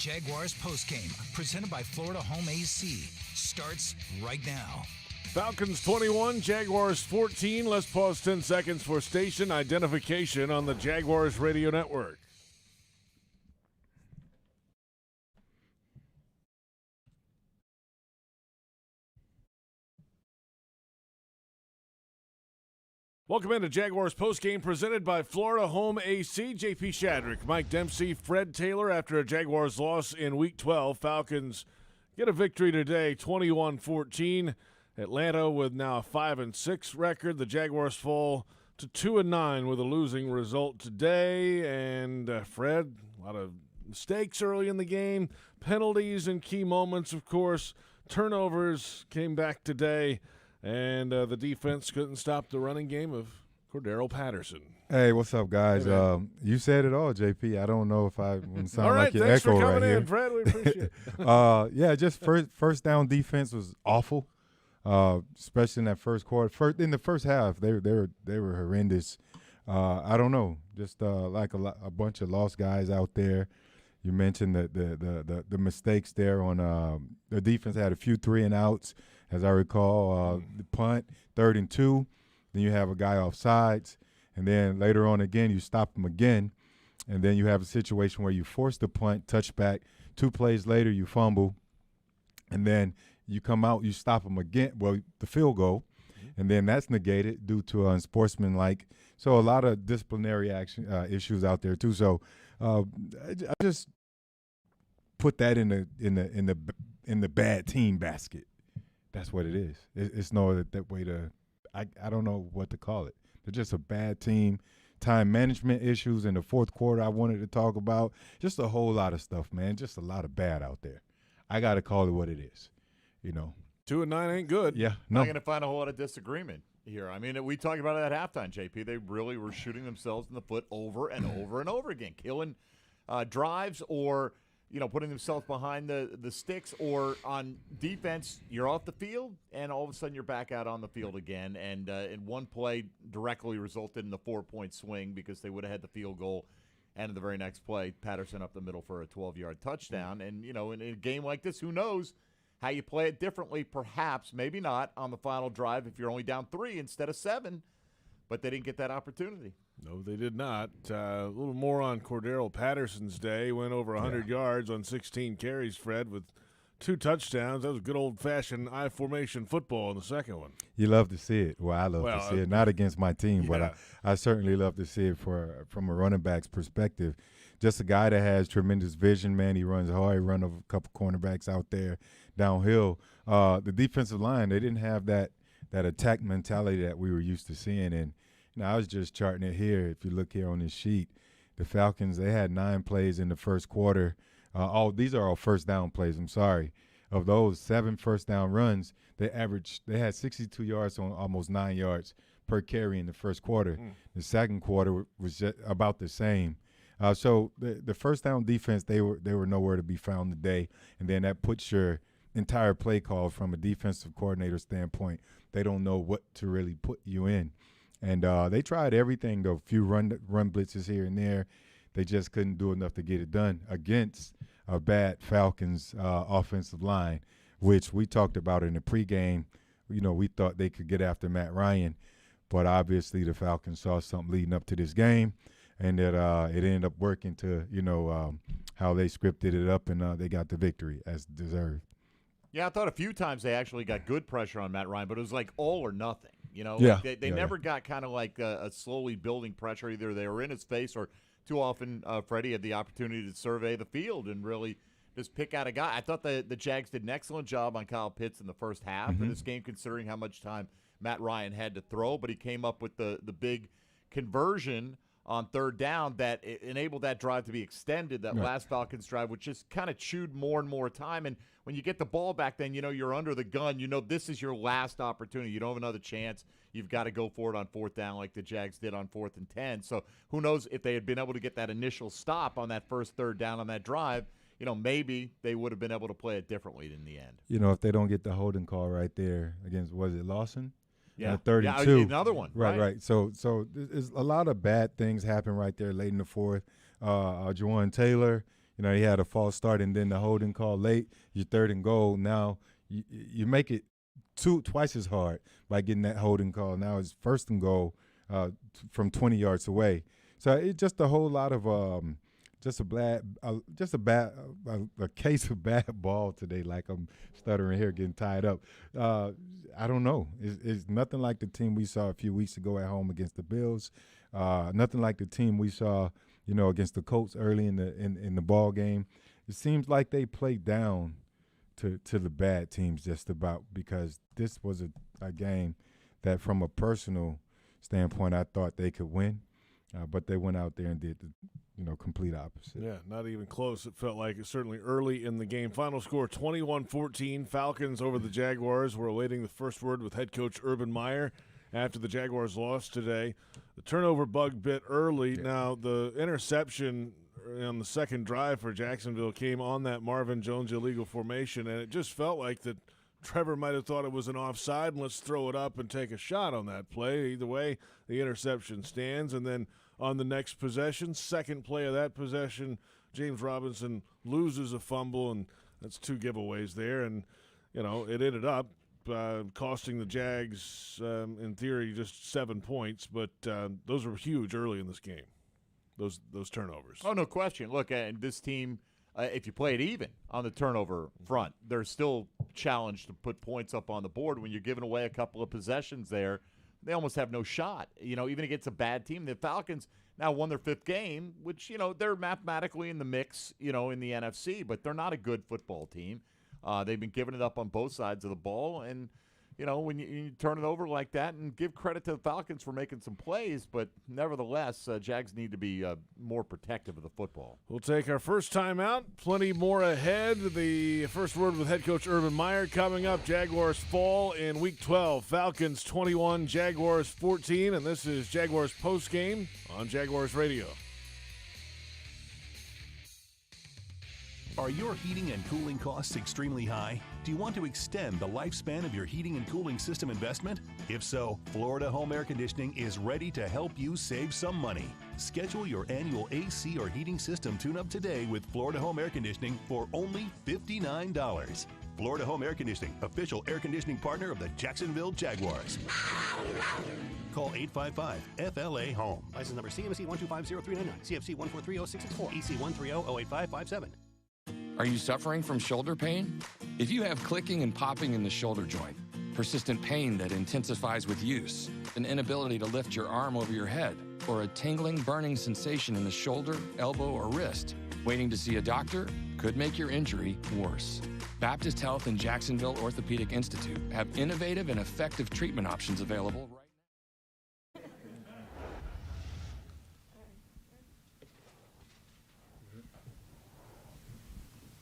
Jaguars Postgame, presented by Florida Home AC, starts right now. Falcons 21, Jaguars 14. Let's pause 10 seconds for station identification on the Jaguars radio network. Welcome into Jaguars Postgame, presented by Florida Home AC. JP Shadrick, Mike Dempsey, Fred Taylor. After a Jaguars loss in Week 12, Falcons get a victory today, 21-14. Atlanta with now a 5-6 record. The Jaguars fall to 2-9 with a losing result today. And Fred, a lot of mistakes early in the game, penalties in key moments, of course. Turnovers came back today. And the defense couldn't stop the running game of Cordero Patterson. Hey, what's up, guys? Hey, you said it all, JP. I don't know if I sound all right, like your thanks echo for coming right in, here. Fred. We appreciate it. Yeah, just first down defense was awful, especially in that first quarter. In the first half, they were horrendous. I don't know, just like a bunch of lost guys out there. You mentioned the mistakes there on the defense had a few 3-and-outs. As I recall, the punt, 3rd and 2, then you have a guy off sides, and then later on again you stop him again, and then you have a situation where you force the punt, touchback, 2 plays later you fumble, and then you come out, you stop him again, well, the field goal, and then that's negated due to unsportsmanlike. So a lot of disciplinary action issues out there too. So I just put that in the bad team basket. That's what it is. It's no that way to I don't know what to call it. They're just a bad team. Time management issues in the fourth quarter I wanted to talk about. Just a whole lot of stuff, man. Just a lot of bad out there. I got to call it what it is, 2-9 ain't good. Yeah. No. No. I'm going to find a whole lot of disagreement here. I mean, we talked about it at halftime, JP. They really were shooting themselves in the foot over and over and over again, killing drives or – putting themselves behind the sticks, or on defense, you're off the field, and all of a sudden you're back out on the field again. And in one play directly resulted in the 4-point swing because they would have had the field goal. And in the very next play, Patterson up the middle for a 12-yard touchdown. And, in a game like this, who knows how you play it differently, perhaps, maybe not, on the final drive if you're only down 3 instead of 7. But they didn't get that opportunity. No, they did not. A little more on Cordero Patterson's day. Went over 100 yards on 16 carries, Fred, with 2 touchdowns. That was good old-fashioned I-formation football in the second one. You love to see it. Well, I love to see it. Not against my team, but I certainly love to see it from a running back's perspective. Just a guy that has tremendous vision, man. He runs hard. He run over a couple cornerbacks out there downhill. The defensive line, they didn't have that attack mentality that we were used to seeing. And I was just charting it here. If you look here on this sheet, the Falcons, they had 9 plays in the first quarter. These are all first down plays. I'm sorry. Of those 7 first down runs, they had 62 yards on almost 9 yards per carry in the first quarter. The second quarter was just about the same. So the first down defense, they were nowhere to be found today. And then that puts your entire play call from a defensive coordinator standpoint. They don't know what to really put you in. And they tried everything, though, a few run blitzes here and there. They just couldn't do enough to get it done against a bad Falcons offensive line, which we talked about in the pregame. We thought they could get after Matt Ryan, but obviously the Falcons saw something leading up to this game, and that it ended up working to, how they scripted it up, and they got the victory as deserved. Yeah, I thought a few times they actually got good pressure on Matt Ryan, but it was like all or nothing. They never got kind of like a slowly building pressure. Either they were in his face, or too often Freddie had the opportunity to survey the field and really just pick out a guy. I thought the Jags did an excellent job on Kyle Pitts in the first half of this game, considering how much time Matt Ryan had to throw, but he came up with the big conversion on 3rd down that enabled that drive to be extended, that last Falcons drive, which just kind of chewed more and more time. And when you get the ball back, then you're under the gun. This is your last opportunity. You don't have another chance. You've got to go for it on 4th down like the Jags did on 4th and 10. So who knows if they had been able to get that initial stop on that first 3rd down on that drive, maybe they would have been able to play it differently in the end. If they don't get the holding call right there against, was it Lawson? Yeah, 32. Yeah, another one. Right. So there's a lot of bad things happen right there late in the fourth. Jawan Taylor, he had a false start and then the holding call late. Your 3rd and goal. Now you make it twice as hard by getting that holding call. Now it's 1st and goal from 20 yards away. So it's just a whole lot of a case of bad ball today. Like I'm stuttering here, getting tied up. I don't know. It's nothing like the team we saw a few weeks ago at home against the Bills. Nothing like the team we saw, against the Colts early in the ball game. It seems like they played down to the bad teams just about, because this was a game that from a personal standpoint I thought they could win, but they went out there and did the complete opposite. Yeah, not even close. It felt like it certainly early in the game. Final score 21-14. Falcons over the Jaguars. We're awaiting the first word with head coach Urban Meyer after the Jaguars lost today. The turnover bug bit early. Yeah. Now, the interception on the second drive for Jacksonville came on that Marvin Jones illegal formation, and it just felt like that Trevor might have thought it was an offside, and let's throw it up and take a shot on that play. Either way, the interception stands, and then on the next possession, second play of that possession, James Robinson loses a fumble, and that's 2 giveaways there. And, it ended up costing the Jags, in theory, just 7 points. But those were huge early in this game, those turnovers. Oh, no question. Look, this team, if you play it even on the turnover front, they're still challenged to put points up on the board. When you're giving away a couple of possessions there, they almost have no shot, even against a bad team. The Falcons now won their 5th game, which, they're mathematically in the mix, in the NFC, but they're not a good football team. They've been giving it up on both sides of the ball, and, when you turn it over like that, and give credit to the Falcons for making some plays, but nevertheless, Jags need to be more protective of the football. We'll take our first time out. Plenty more ahead. The first word with head coach Urban Meyer coming up. Jaguars fall in Week 12. Falcons 21, Jaguars 14, and this is Jaguars Postgame on Jaguars Radio. Are your heating and cooling costs extremely high? Do you want to extend the lifespan of your heating and cooling system investment? If so, Florida Home Air Conditioning is ready to help you save some money. Schedule your annual AC or heating system tune-up today with Florida Home Air Conditioning for only $59. Florida Home Air Conditioning, official air conditioning partner of the Jacksonville Jaguars. Call 855-FLA-HOME. License number CMC 1250399, CFC 1430664, EC 130-08557. Are you suffering from shoulder pain? If you have clicking and popping in the shoulder joint, persistent pain that intensifies with use, an inability to lift your arm over your head, or a tingling, burning sensation in the shoulder, elbow, or wrist, waiting to see a doctor could make your injury worse. Baptist Health and Jacksonville Orthopedic Institute have innovative and effective treatment options available right now.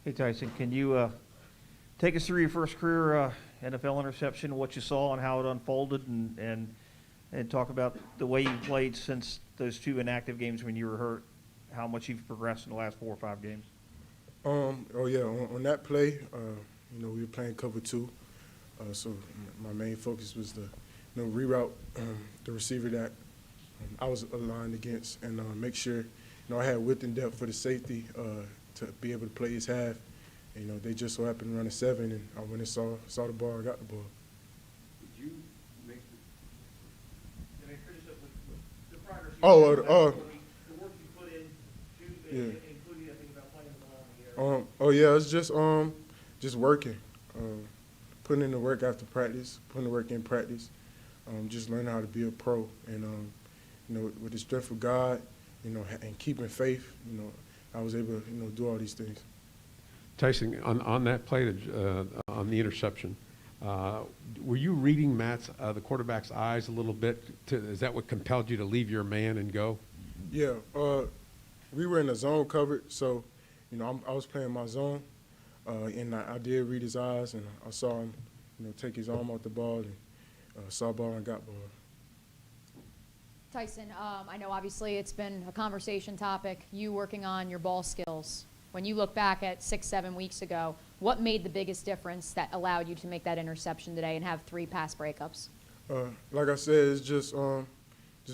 Hey, Tyson, can you take us through your first career NFL interception, what you saw and how it unfolded, and talk about the way you played since those 2 inactive games when you were hurt, how much you've progressed in the last 4 or 5 games? On that play, we were playing cover 2, so my main focus was to reroute the receiver that I was aligned against, and make sure I had width and depth for the safety to be able to play his half. And, they just so happened to run a 7, and I went and saw the ball, I got the ball. Did you make the progress the work you put in, including that thing about playing the ball in the air? It was just working, putting in the work after practice, putting the work in practice, just learning how to be a pro, and with the strength of God, and keeping faith, I was able to, do all these things. Tyson, on that play, on the interception, were you reading the quarterback's eyes a little bit? Is that what compelled you to leave your man and go? Yeah, we were in a zone covered, so I was playing my zone, and I did read his eyes, and I saw him, take his arm off the ball, and saw ball and got ball. Tyson, I know obviously it's been a conversation topic, you working on your ball skills. When you look back at 6-7 weeks ago, what made the biggest difference that allowed you to make that interception today and have 3 pass breakups? Like I said, it's just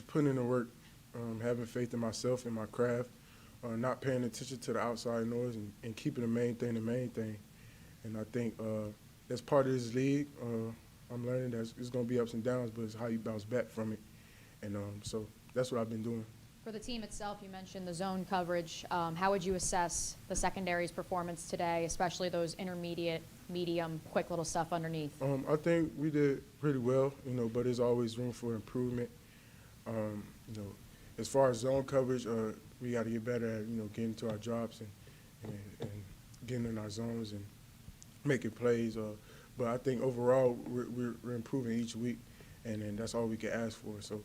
putting in the work, having faith in myself and my craft, not paying attention to the outside noise and keeping the main thing. And I think that's part of this league. I'm learning that it's going to be ups and downs, but it's how you bounce back from it. And so that's what I've been doing. For the team itself, you mentioned the zone coverage. How would you assess the secondary's performance today, especially those intermediate, medium, quick little stuff underneath? I think we did pretty well, but there's always room for improvement. As far as zone coverage, we got to get better at, getting to our drops and getting in our zones and making plays. But I think overall we're improving each week, and that's all we can ask for. So,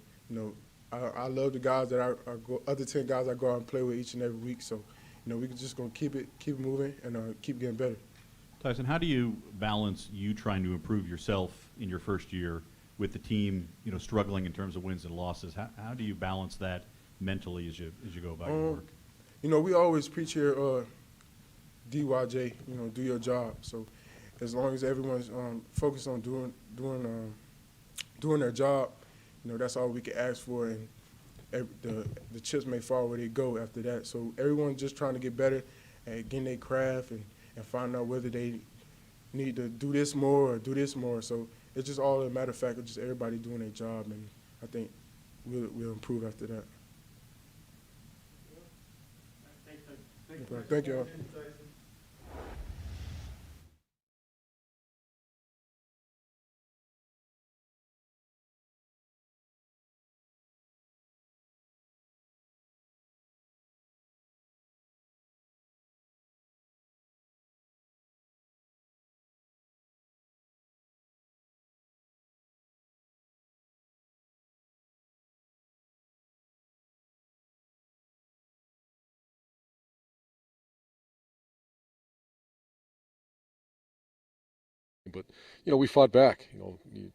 I love the guys that other 10 guys I go out and play with each and every week. So, we're just going to keep it moving and keep getting better. Tyson, how do you balance you trying to improve yourself in your first year with the team, struggling in terms of wins and losses? How do you balance that mentally as you go about your work? We always preach here, DYJ, do your job. So as long as everyone's focused on doing their job, that's all we can ask for, and the chips may fall where they go after that. So everyone's just trying to get better at getting their craft and find out whether they need to do this more or do this more. So it's just all a matter of fact of just everybody doing their job, and I think we'll improve after that. Thank you all. But, we fought back.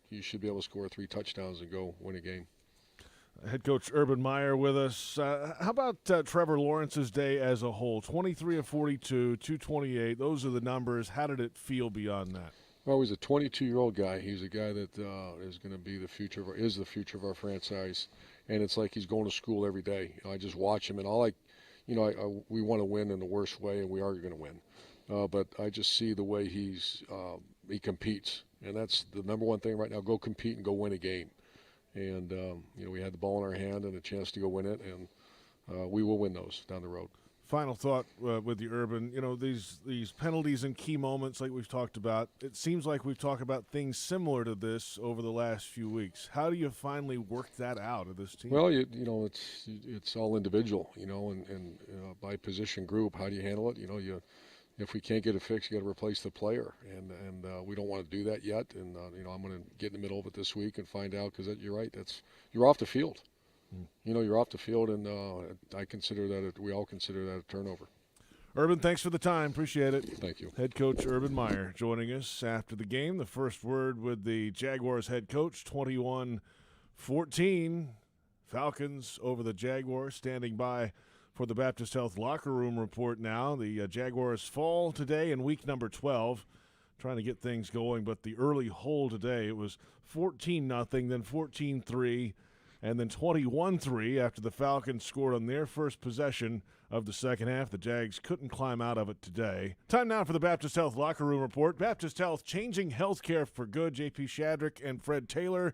You should be able to score 3 touchdowns and go win a game. Head coach Urban Meyer with us. How about Trevor Lawrence's day as a whole? 23 of 42, 228. Those are the numbers. How did it feel beyond that? Well, he's a 22-year-old guy. He's a guy that is going to be the future of our franchise. And it's like he's going to school every day. I just watch him, and we want to win in the worst way, and we are going to win. But I just see the way he competes, and that's the number one thing right now. Go compete and go win a game. And we had the ball in our hand and a chance to go win it, and we will win those down the road. Final thought with you, Urban. These penalties and key moments like we've talked about, it seems like we've talked about things similar to this over the last few weeks. How do you finally work that out of this team? Well, it's all individual, and by position group, how do you handle it? If we can't get it fixed, you got to replace the player, and we don't want to do that yet. And I'm going to get in the middle of it this week and find out, because you're right. You're off the field. You're off the field, and I consider that we all consider that a turnover. Urban, thanks for the time. Appreciate it. Thank you. Head coach Urban Meyer joining us after the game. The first word with the Jaguars head coach, 21-14. Falcons over the Jaguars. Standing by for the Baptist Health locker room report now. The Jaguars fall today in week number 12, trying to get things going, but the early hole today, it was 14-0, then 14-3, and then 21-3 after the Falcons scored on their first possession of the second half. The Jags couldn't climb out of it today. Time now for the Baptist Health locker room report. Baptist Health, changing healthcare for good. JP Shadrick and Fred Taylor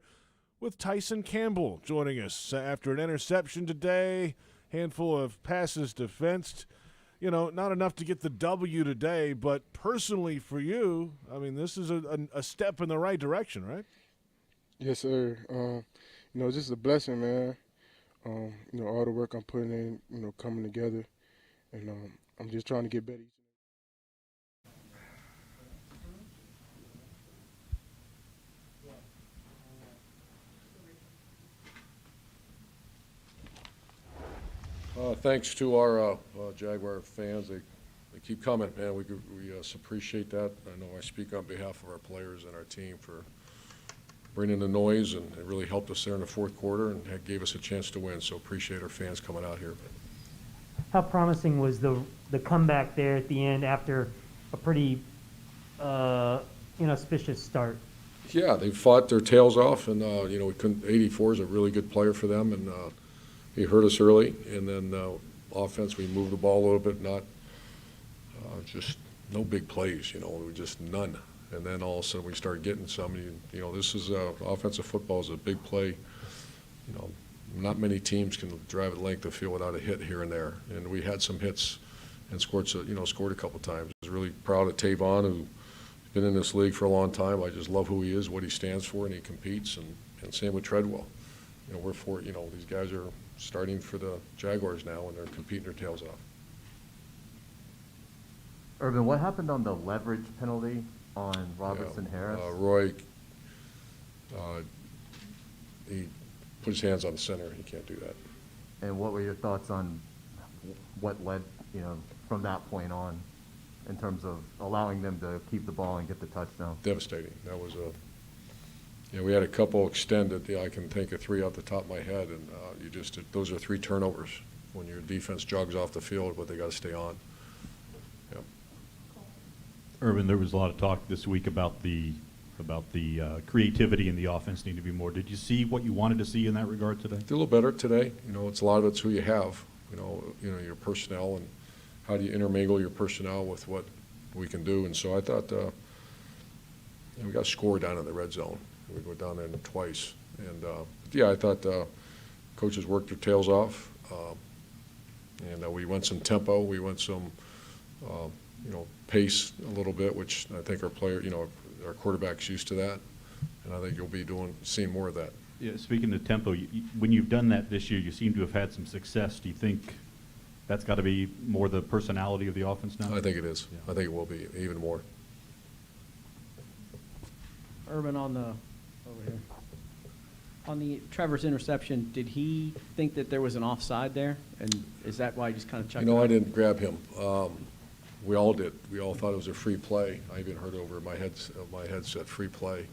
with Tyson Campbell joining us after an interception today. Handful of passes defensed. Not enough to get the W today, but personally for you, this is a step in the right direction, right? Yes, sir. Just a blessing, man. All the work I'm putting in, coming together, and I'm just trying to get better. Thanks to our Jaguar fans. They keep coming, man. We appreciate that. I know I speak on behalf of our players and our team for bringing the noise, and it really helped us there in the fourth quarter and gave us a chance to win. So appreciate our fans coming out here. How promising was the comeback there at the end after a pretty inauspicious start? Yeah, they fought their tails off, and we couldn't. 84 is a really good player for them, and he hurt us early, and then offense. We moved the ball a little bit, not just no big plays, you know, just none. And then all of a sudden we start getting some. You know, this is offensive football is a big play. You know, not many teams can drive the length of the field without a hit here and there. And we had some hits and scored a couple times. I was really proud of Tavon, who's been in this league for a long time. I just love who he is, what he stands for, and he competes. And same with Treadwell. You know, these guys are starting for the Jaguars now, and they're competing their tails off. Urban, what happened on the leverage penalty on Robertson Harris? Roy, he put his hands on the center. He can't do that. And what were your thoughts on what led, you know, from that point on, in terms of allowing them to keep the ball and get the touchdown? Devastating. That was we had a couple extended. I can think of three off the top of my head, and those are 3 turnovers when your defense jogs off the field, but they got to stay on. Yeah. Urban, there was a lot of talk this week about the creativity in the offense need to be more. Did you see what you wanted to see in that regard today? A little better today. You know, it's a lot of it's who you have. You know your personnel and how do you intermingle your personnel with what we can do. And so I thought we got a score down in the red zone. We go down there twice. And I thought coaches worked their tails off. And we went some tempo. We went some pace a little bit, which I think our quarterback's used to that. And I think you'll be seeing more of that. Yeah, speaking of tempo, when you've done that this year, you seem to have had some success. Do you think that's got to be more the personality of the offense now? I think it is. Yeah. I think it will be even more. Urban, over here. On the Trevor's interception, did he think that there was an offside there? And is that why he just kind of checked it out? I didn't grab him. We all did. We all thought it was a free play. I even heard over my headset free play.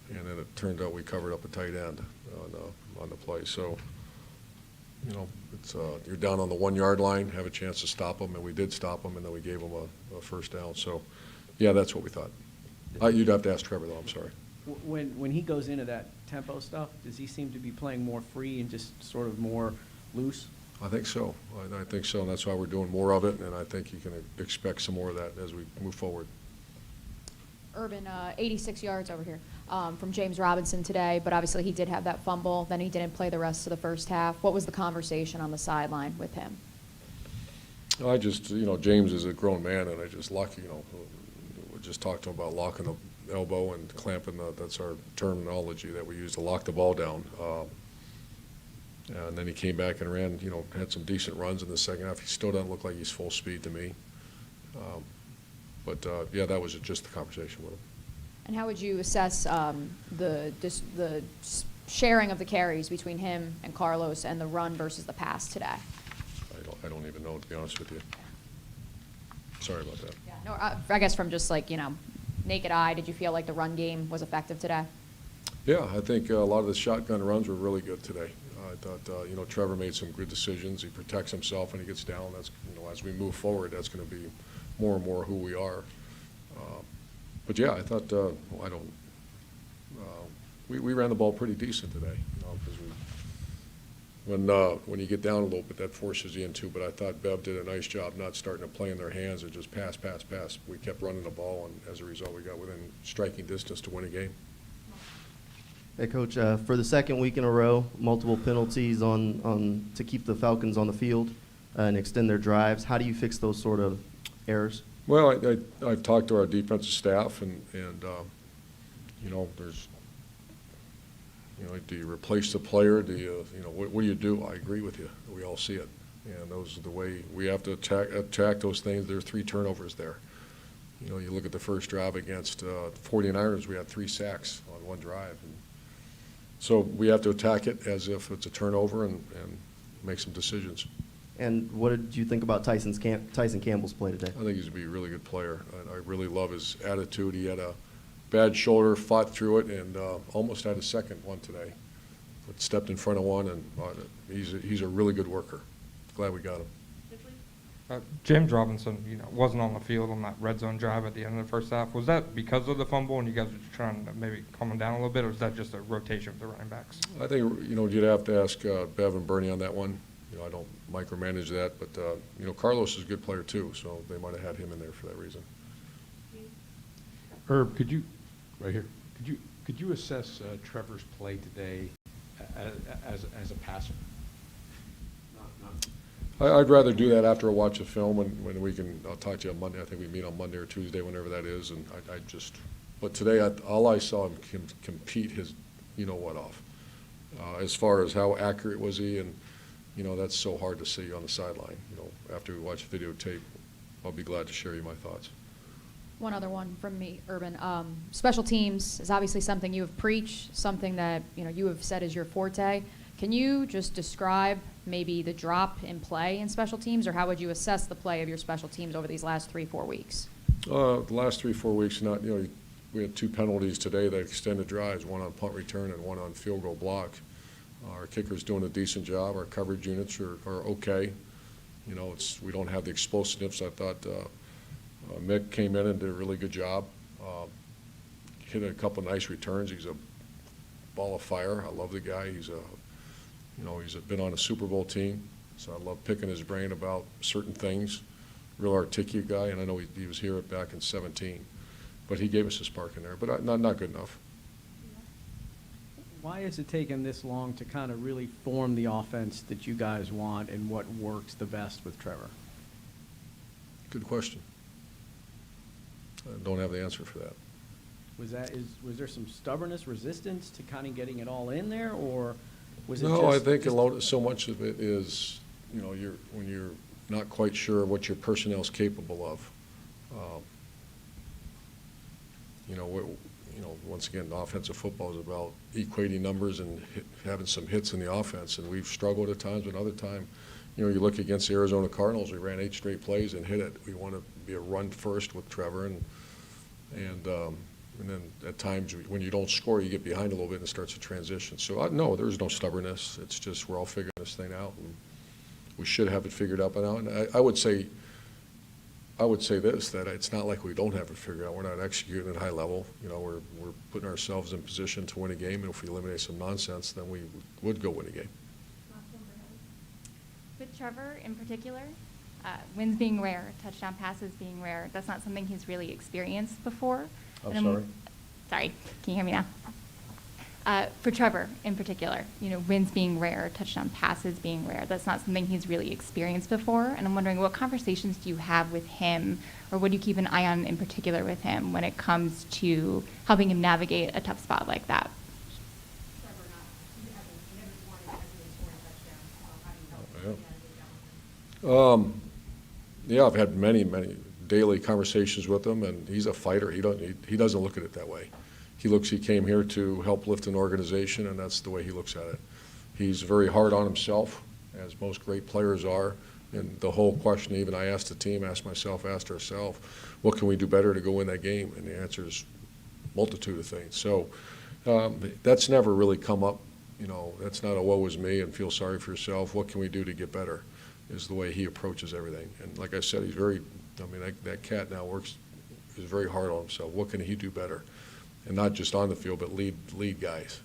And then it turned out we covered up a tight end on the play. So, it's you're down on the 1 yard line, have a chance to stop them, and we did stop them, and then we gave them a first down. So, yeah, that's what we thought. You'd have to ask Trevor, though. I'm sorry. When he goes into that tempo stuff, does he seem to be playing more free and just sort of more loose? I think so. I think so, and that's why we're doing more of it, and I think you can expect some more of that as we move forward. Urban, 86 yards over here from James Robinson today, but obviously he did have that fumble. Then he didn't play the rest of the first half. What was the conversation on the sideline with him? I just, James is a grown man, and I just we just talked to him about locking the elbow and clamping that's our terminology that we use to lock the ball down. And then he came back and ran, had some decent runs in the second half. He still doesn't look like he's full speed to me. But that was just the conversation with him. And how would you assess the sharing of the carries between him and Carlos and the run versus the pass today? I don't even know, to be honest with you. Sorry about that. Yeah. No, I guess from just naked eye, did you feel like the run game was effective today? Yeah, I think a lot of the shotgun runs were really good today. I thought, Trevor made some good decisions. He protects himself when he gets down. That's, as we move forward, that's going to be more and more who we are. But yeah, I thought we ran the ball pretty decent today. Because when you get down a little bit, that forces you into. But I thought Bev did a nice job not starting to play in their hands and just pass. We kept running the ball, and as a result, we got within striking distance to win a game. Hey, Coach, for the second week in a row, multiple penalties to keep the Falcons on the field and extend their drives. How do you fix those sort of errors? Well, I've talked to our defensive staff, and there's, do you replace the player? Do you, what do you do? I agree with you. We all see it, and those are the way we have to attack those things. There are 3 turnovers there. You look at the first drive against 49ers, we had 3 sacks on one drive. And so we have to attack it as if it's a turnover and make some decisions. And what did you think about Tyson Campbell's play today? I think he's going to be a really good player. I really love his attitude. He had a bad shoulder, fought through it, and almost had a second one today. But stepped in front of one, and he's a really good worker. Glad we got him. James Robinson, wasn't on the field on that red zone drive at the end of the first half. Was that because of the fumble and you guys were just trying to maybe calm him down a little bit, or was that just a rotation of the running backs? I think, you'd have to ask Bev and Bernie on that one. I don't micromanage that, but Carlos is a good player too, so they might have had him in there for that reason. Herb, could you assess Trevor's play today as a passer? I'd rather do that after I watch the film, and when we can. I'll talk to you on Monday. I think we meet on Monday or Tuesday, whenever that is. And but today, all I saw him compete his, what off. As far as how accurate was he, and that's so hard to see on the sideline. After we watch the videotape, I'll be glad to share you my thoughts. One other one from me, Urban. Special teams is obviously something you have preached, something that you have said is your forte. Can you just describe maybe the drop in play in special teams, or how would you assess the play of your special teams over these last 3-4 weeks? The last 3-4 weeks, we had 2 penalties today that extended drives, one on punt return and one on field goal block. Our kicker's doing a decent job. Our coverage units are okay. We don't have the explosiveness. I thought Mick came in and did a really good job. Hit a couple nice returns. He's a ball of fire. I love the guy. He's been on a Super Bowl team, so I love picking his brain about certain things. Real articulate guy, and I know he was here back in 17, but he gave us a spark in there, but not good enough. Why has it taken this long to kind of really form the offense that you guys want and what works the best with Trevor? Good question. I don't have the answer for that. Was there some stubbornness, resistance to kind of getting it all in there, or was it? No, I think so much of it is, when you're not quite sure what your personnel is capable of. Once again, offensive football is about equating numbers and having some hits in the offense, and we've struggled at times, but other time, you look against the Arizona Cardinals, we ran 8 straight plays and hit it. We want to be a run first with Trevor, and then at times when you don't score, you get behind a little bit and it starts to transition. So no, there's no stubbornness. It's just we're all figuring this thing out, and we should have it figured out by now. And I would say this, that it's not like we don't have it figured out. We're not executing at a high level. We're putting ourselves in position to win a game, and if we eliminate some nonsense, then we would go win a game. With Trevor in particular, wins being rare, touchdown passes being rare, that's not something he's really experienced before. I'm sorry? Sorry, can you hear me now? For Trevor in particular, wins being rare, touchdown passes being rare, that's not something he's really experienced before. And I'm wondering, what conversations do you have with him, or what do you keep an eye on in particular with him when it comes to helping him navigate a tough spot like that? Yeah, I've had many daily conversations with him, and he's a fighter. He doesn't look at it that way. He came here to help lift an organization, and that's the way he looks at it. He's very hard on himself, as most great players are. And the whole question, even I asked the team, asked myself, asked ourselves, what can we do better to go win that game? And the answer is multitude of things. So that's never really come up. That's not a woe is me and feel sorry for yourself. What can we do to get better? Is the way he approaches everything. And like I said, that cat now is very hard on himself. What can he do better? And not just on the field, but lead guys.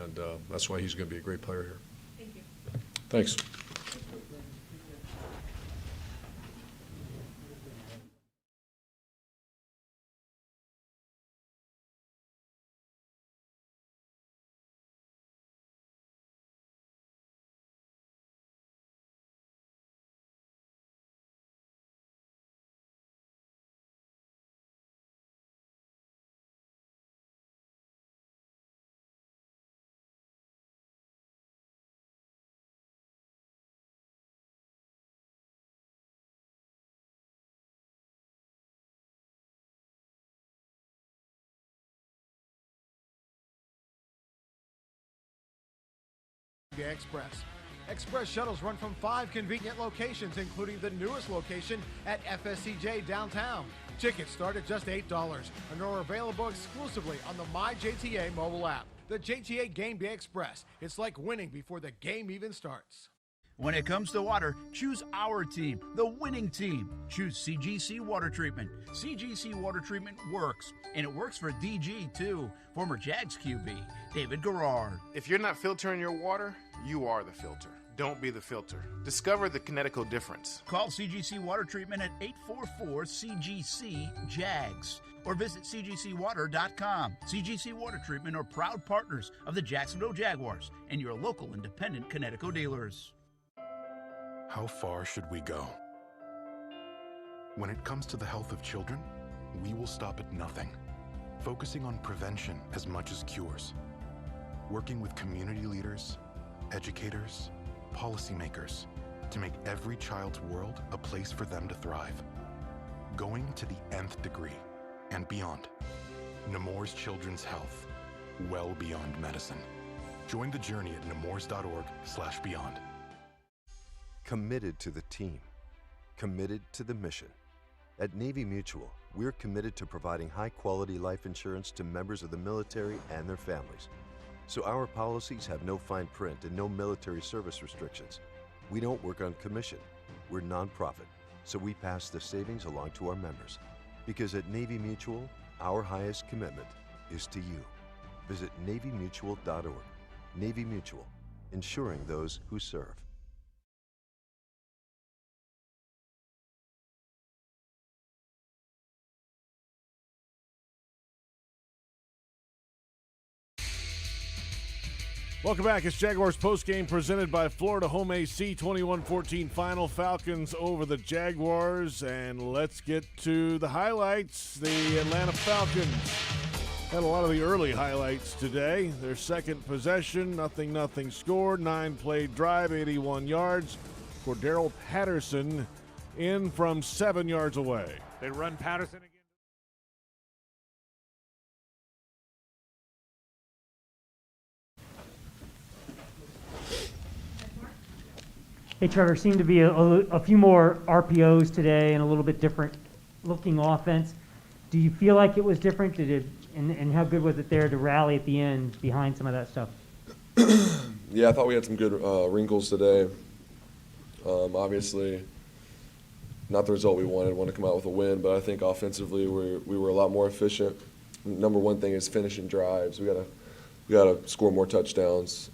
And that's why he's going to be a great player here. Thank you. Thanks. Express. Express shuttles run from 5 convenient locations, including the newest location at FSCJ downtown. Tickets start at just $8 and are available exclusively on the MyJTA mobile app. The JTA Game Day Express. It's like winning before the game even starts. When it comes to water, choose our team, the winning team. Choose CGC Water Treatment. CGC Water Treatment works, and it works for DG too, former Jags QB, David Garrard. If you're not filtering your water, you are the filter. Don't be the filter. Discover the Kinetico difference. Call CGC Water Treatment at 844-CGC-JAGS or visit cgcwater.com. CGC Water Treatment are proud partners of the Jacksonville Jaguars and your local independent Kinetico dealers. How far should we go? When it comes to the health of children, we will stop at nothing, focusing on prevention as much as cures, working with community leaders, educators, policymakers to make every child's world a place for them to thrive, going to the nth degree and beyond. Nemours Children's Health, well beyond medicine. Join the journey at nemours.org/beyond. Committed to the team, committed to the mission. At Navy Mutual, we're committed to providing high-quality life insurance to members of the military and their families. So our policies have no fine print and no military service restrictions. We don't work on commission. We're nonprofit, so we pass the savings along to our members. Because at Navy Mutual, our highest commitment is to you. Visit NavyMutual.org. Navy Mutual, insuring those who serve. Welcome back. It's Jaguars postgame presented by Florida Home AC. 21-14 final. Falcons over the Jaguars. And let's get to the highlights. The Atlanta Falcons had a lot of the early highlights today. Their second possession, nothing scored. 9-play drive, 81 yards. Cordero Patterson in from 7 yards away. They run Patterson again. Hey, Trevor, seemed to be a few more RPOs today and a little bit different looking offense. Do you feel like it was different? And how good was it there to rally at the end behind some of that stuff? Yeah, I thought we had some good wrinkles today. Obviously, not the result we wanted. Want to come out with a win, but I think offensively we were a lot more efficient. Number one thing is finishing drives. We gotta score more touchdowns.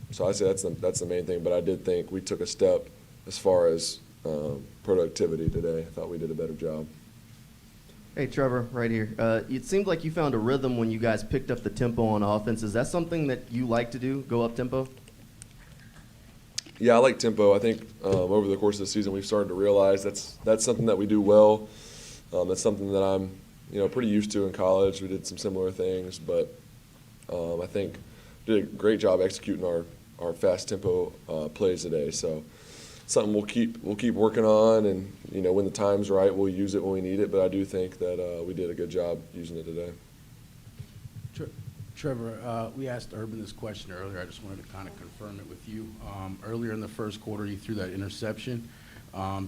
So I say that's the main thing. But I did think we took a step as far as productivity today. I thought we did a better job. Hey, Trevor, right here. It seemed like you found a rhythm when you guys picked up the tempo on offense. Is that something that you like to do, go up tempo? Yeah, I like tempo. I think over the course of the season we've started to realize that's something that we do well. That's something that I'm pretty used to in college. We did some similar things, but I think we did a great job executing our fast tempo plays today. So something we'll keep working on, and when the time's right, we'll use it when we need it. But I do think that we did a good job using it today. Trevor, we asked Urban this question earlier. I just wanted to kind of confirm it with you. Earlier in the first quarter, you threw that interception.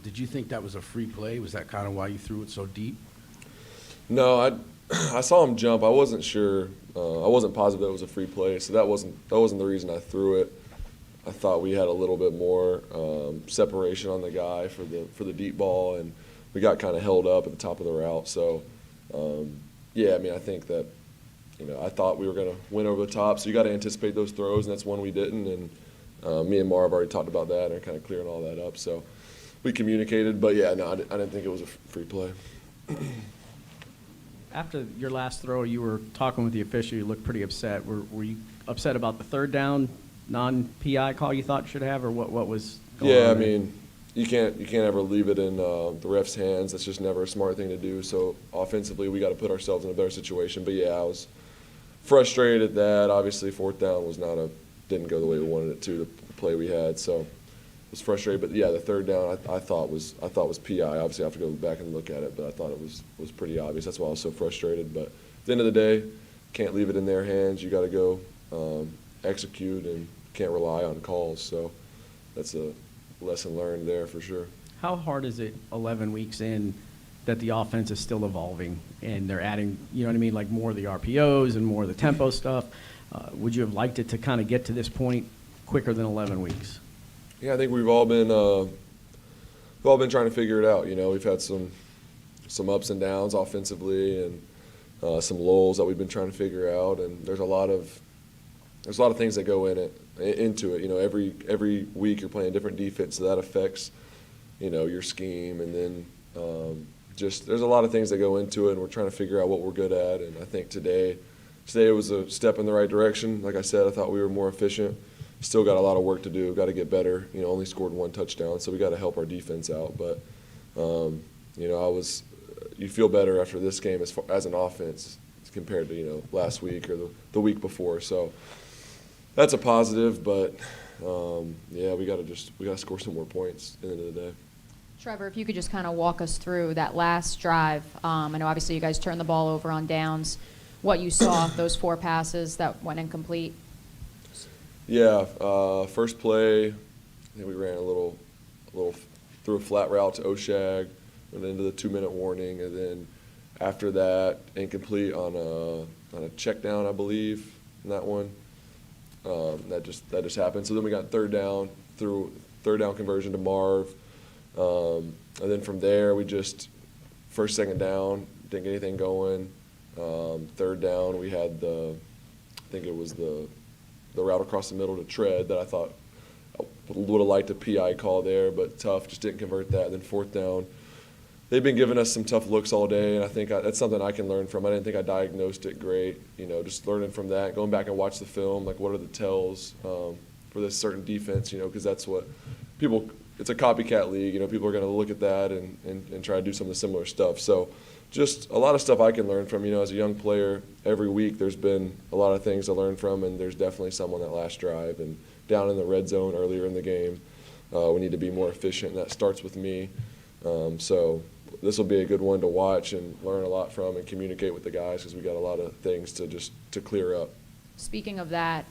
Did you think that was a free play? Was that kind of why you threw it so deep? No, I saw him jump. I wasn't sure. I wasn't positive that it was a free play, so that wasn't the reason I threw it. I thought we had a little bit more separation on the guy for the deep ball, and we got kind of held up at the top of the route. So, yeah, I mean, I think that I thought we were going to win over the top. So you got to anticipate those throws, and that's one we didn't. And me and Marv already talked about that and are kind of clearing all that up. So we communicated, but yeah, no, I didn't think it was a free play. After your last throw, you were talking with the official. You looked pretty upset. Were you upset about the third down non-PI call you thought you should have, or what was going on? Yeah, I mean, you can't ever leave it in the ref's hands. That's just never a smart thing to do. So offensively, we got to put ourselves in a better situation. But yeah, I was frustrated at that. Obviously, fourth down didn't go the way we wanted it to, the play we had. So I was frustrated. But yeah, the third down I thought was PI. Obviously, I have to go back and look at it, but I thought it was pretty obvious. That's why I was so frustrated. But at the end of the day, can't leave it in their hands. You got to go execute and can't rely on calls. So that's a lesson learned there for sure. How hard is it 11 weeks in that the offense is still evolving and they're adding, like more of the RPOs and more of the tempo stuff? Would you have liked it to kind of get to this point quicker than 11 weeks? Yeah, I think we've all been trying to figure it out. We've had some ups and downs offensively and some lulls that we've been trying to figure out. And there's a lot of there's a lot of things that go into it. Every week you're playing different defense, so that affects, your scheme. And then just there's a lot of things that go into it, and we're trying to figure out what we're good at. And I think today it was a step in the right direction. Like I said, I thought we were more efficient. Still got a lot of work to do. Got to get better. Only scored 1 touchdown, so we got to help our defense out. But you feel better after this game as an offense compared to last week or the week before. So that's a positive. But we got to score some more points at the end of the day. Trevor, if you could just kind of walk us through that last drive. I know obviously you guys turned the ball over on downs. What you saw, those 4 passes that went incomplete. Yeah, first play, I think we ran a little threw a flat route to Oshag, went into the 2-minute warning, and then after that, incomplete on a check down, I believe, in that one. That just happened. So then we got third down conversion to Marv, and then from there we just first, second down, didn't get anything going. Third down, we had I think it was the route across the middle to Tread that I thought I would have liked a PI call there, but tough, just didn't convert that. And then fourth down, they've been giving us some tough looks all day, and I think that's something I can learn from. I didn't think I diagnosed it great, just learning from that, going back and watch the film, like what are the tells for this certain defense, because that's what people, it's a copycat league, people are going to look at that and try to do some of the similar stuff. So just a lot of stuff I can learn from, as a young player. Every week there's been a lot of things to learn from, and there's definitely some on that last drive. And down in the red zone earlier in the game, we need to be more efficient, and that starts with me. So this will be a good one to watch and learn a lot from and communicate with the guys, because we got a lot of things to clear up. Speaking of that,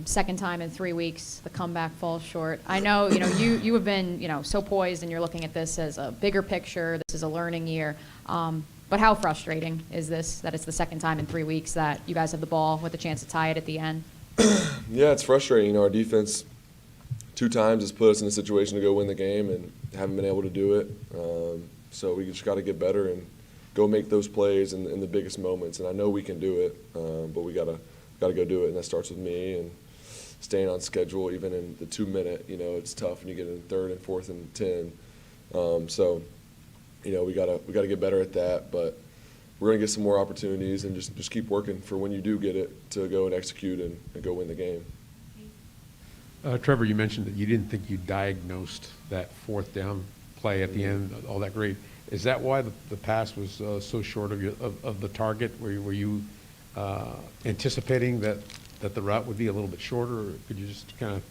second time in 3 weeks, the comeback falls short. I know, you have been, so poised, and you're looking at this as a bigger picture. This is a learning year. But how frustrating is this, that it's the second time in 3 weeks that you guys have the ball with a chance to tie it at the end? Yeah, it's frustrating. Our defense 2 times has put us in a situation to go win the game and haven't been able to do it. So we just got to get better and go make those plays in the biggest moments. And I know we can do it, but we got to go do it, and that starts with me and staying on schedule. Even in the 2-minute, it's tough when you get in 3rd and 4th and 10. So we gotta get better at that, but we're gonna get some more opportunities and just keep working for when you do get it to go and execute and go win the game. Trevor, you mentioned that you didn't think you diagnosed that 4th down play at the end all that great. Is that why the pass was so short of the target? Were you anticipating that the route would be a little bit shorter, or could you just kind of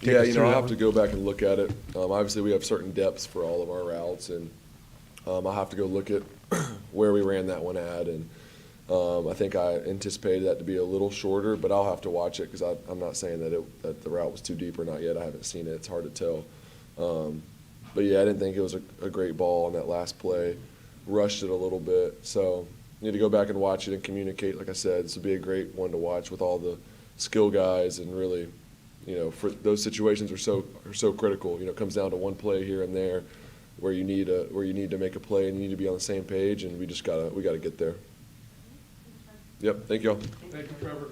take us through I'll that have to go back and look at it. Obviously, we have certain depths for all of our routes, and I'll have to go look at where we ran that one at, and I think I anticipated that to be a little shorter, but I'll have to watch it, because I'm not saying that the route was too deep or not yet. I haven't seen it. It's hard to tell. But yeah, I didn't think it was a great ball on that last play. Rushed it a little bit, so need to go back and watch it and communicate. Like I said, this would be a great one to watch with all the skill guys, and really, for those situations are so critical. It comes down to one play here and there, where you need to make a play and you need to be on the same page, and we gotta get there. Yep, thank y'all. Thank you, Trevor.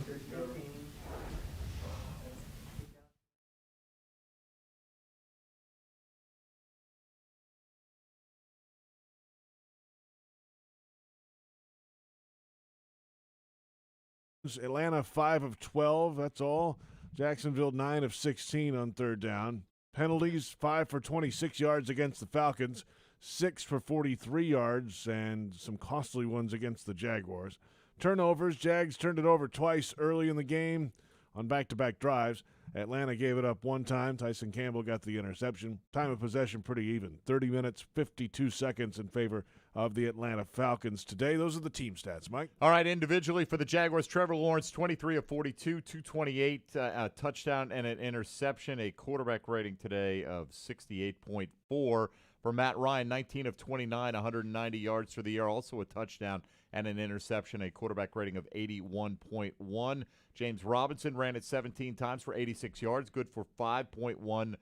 Atlanta 5 of 12, that's all. Jacksonville 9 of 16 on third down. Penalties, 5 for 26 yards against the Falcons, 6 for 43 yards, and some costly ones against the Jaguars. Turnovers, Jags turned it over twice early in the game on back-to-back drives. Atlanta gave it up one time. Tyson Campbell got the interception. Time of possession pretty even, 30 minutes, 52 seconds in favor of the Atlanta Falcons today. Those are the team stats, Mike. All right, individually for the Jaguars, Trevor Lawrence, 23 of 42, 228, a touchdown and an interception, a quarterback rating today of 68.4. For Matt Ryan, 19 of 29, 190 yards for the year, also a touchdown and an interception, a quarterback rating of 81.1. James Robinson ran it 17 times for 86 yards, good for 5.1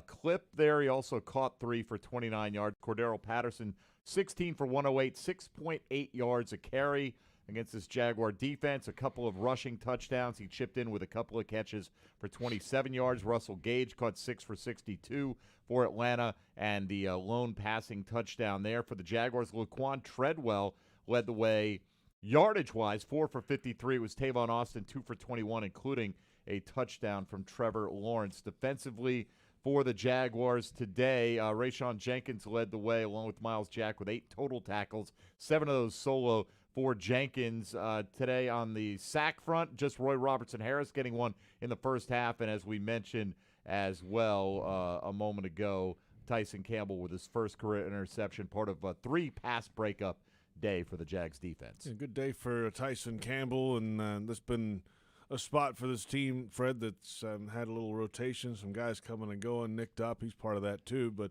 clip there. He also caught 3 for 29 yards. Cordero Patterson, 16 for 108, 6.8 yards a carry. against this Jaguar defense. A couple of rushing touchdowns. He chipped in with a couple of catches for 27 yards. Russell Gage caught 6 for 62 for Atlanta, and the lone passing touchdown there for the Jaguars. Laquan Treadwell led the way yardage-wise, 4 for 53. It was Tavon Austin, 2 for 21, including a touchdown from Trevor Lawrence. Defensively for the Jaguars today, Rayshon Jenkins led the way along with Miles Jack with 8 total tackles, 7 of those solo for Jenkins. Today on the sack front, just Roy Robertson-Harris getting one in the first half, and as we mentioned as well a moment ago, Tyson Campbell with his first career interception, part of a 3-pass breakup day for the Jags defense. Yeah, good day for Tyson Campbell, and that's been a spot for this team, Fred, that's had a little rotation, some guys coming and going, nicked up. He's part of that too, but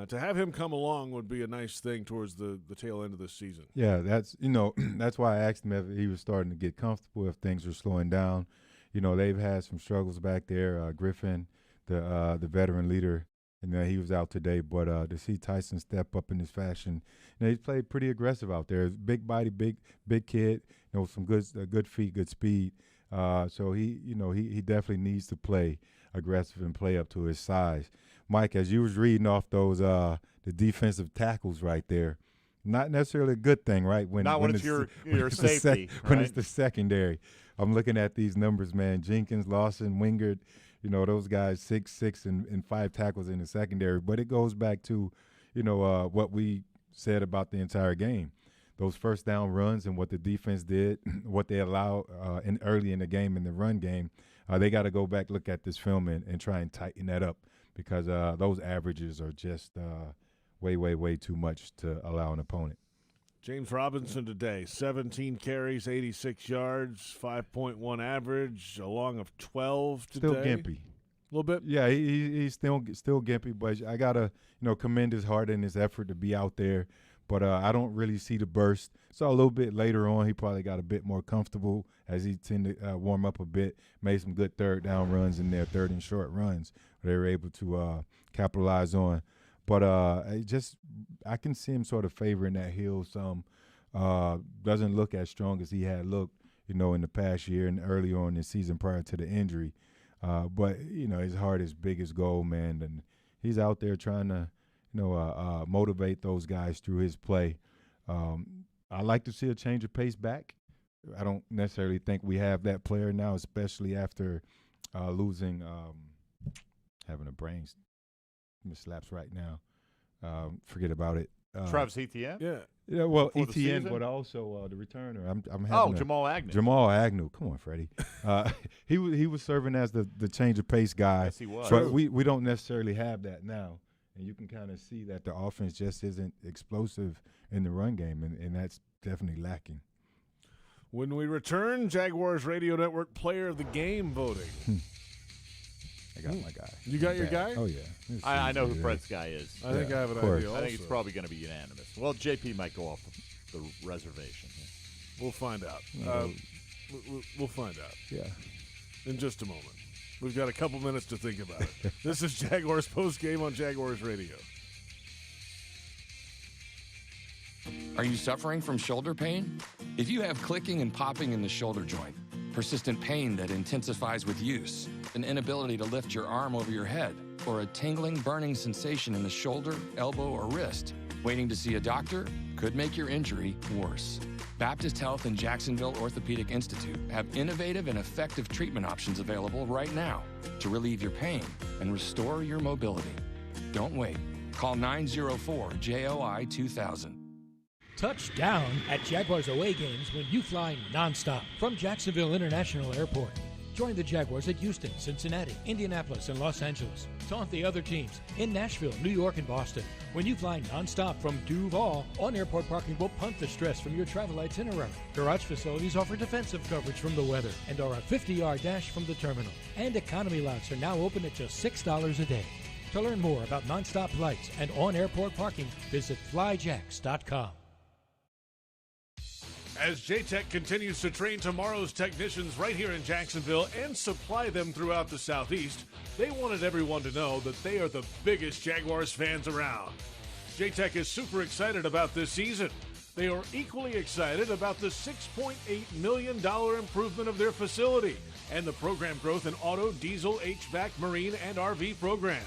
to have him come along would be a nice thing towards the tail end of this season. Yeah, that's that's why I asked him if he was starting to get comfortable, if things were slowing down. They've had some struggles back there. Griffin, the veteran leader, he was out today, but to see Tyson step up in this fashion, he's played pretty aggressive out there. Big body, big kid, some good feet, good speed. So he definitely needs to play aggressive and play up to his size. Mike, as you was reading off those the defensive tackles right there, not necessarily a good thing, right? When it's your safety, right? When it's the secondary. I'm looking at these numbers, man. Jenkins, Lawson, Wingard, those guys 6'6" and 5 tackles in the secondary. But it goes back to, what we said about the entire game. Those first down runs and what the defense did, what they allowed early in the game in the run game, they got to go back, look at this film and try and tighten that up because those averages are just way too much to allow an opponent. James Robinson today, 17 carries, 86 yards, 5.1 average, a long of 12 today. Still gimpy. A little bit? Yeah, he's still gimpy, but I got to commend his heart and his effort to be out there. But I don't really see the burst. So a little bit later on, he probably got a bit more comfortable as he tended to warm up a bit, made some good third down runs in there, third and short runs they were able to capitalize on. But I can see him sort of favoring that hill some. Doesn't look as strong as he had looked, in the past year and early on in the season prior to the injury. But, his heart is big as gold, man, and he's out there trying to motivate those guys through his play. I like to see a change of pace back. I don't necessarily think we have that player now, especially after losing, having a brain mislaps right now. Forget about it. Travis Etienne? Yeah, well, Before the Etienne, season? but also the returner. I'm having Jamal Agnew. Jamal Agnew. Come on, Freddie. He was serving as the change of pace guy. Yes, he was. But we don't necessarily have that now. And you can kind of see that the offense just isn't explosive in the run game, and that's definitely lacking. When we return, Jaguars Radio Network Player of the Game voting. I got my guy. You got your guy? Oh, yeah. I know who Fred's guy is. I think I have an idea also. I think it's probably going to be unanimous. Well, JP might go off the reservation. We'll find out. We'll find out. Yeah. In just a moment. We've got a couple minutes to think about it. This is Jaguars Postgame on Jaguars Radio. Are you suffering from shoulder pain? If you have clicking and popping in the shoulder joint, persistent pain that intensifies with use, an inability to lift your arm over your head, or a tingling, burning sensation in the shoulder, elbow, or wrist, waiting to see a doctor could make your injury worse. Baptist Health and Jacksonville Orthopedic Institute have innovative and effective treatment options available right now to relieve your pain and restore your mobility. Don't wait. Call 904-JOI-2000. Touchdown at Jaguars away games when you fly nonstop from Jacksonville International Airport. Join the Jaguars at Houston, Cincinnati, Indianapolis, and Los Angeles. Taunt the other teams in Nashville, New York, and Boston. When you fly nonstop from Duval, on-airport parking will punt the stress from your travel itinerary. Garage facilities offer defensive coverage from the weather and are a 50-yard dash from the terminal. And economy lots are now open at just $6 a day. To learn more about nonstop flights and on-airport parking, visit flyjax.com. As J-Tech continues to train tomorrow's technicians right here in Jacksonville and supply them throughout the Southeast, they wanted everyone to know that they are the biggest Jaguars fans around. J-Tech is super excited about this season. They are equally excited about the $6.8 million improvement of their facility and the program growth in auto, diesel, HVAC, marine, and RV programs.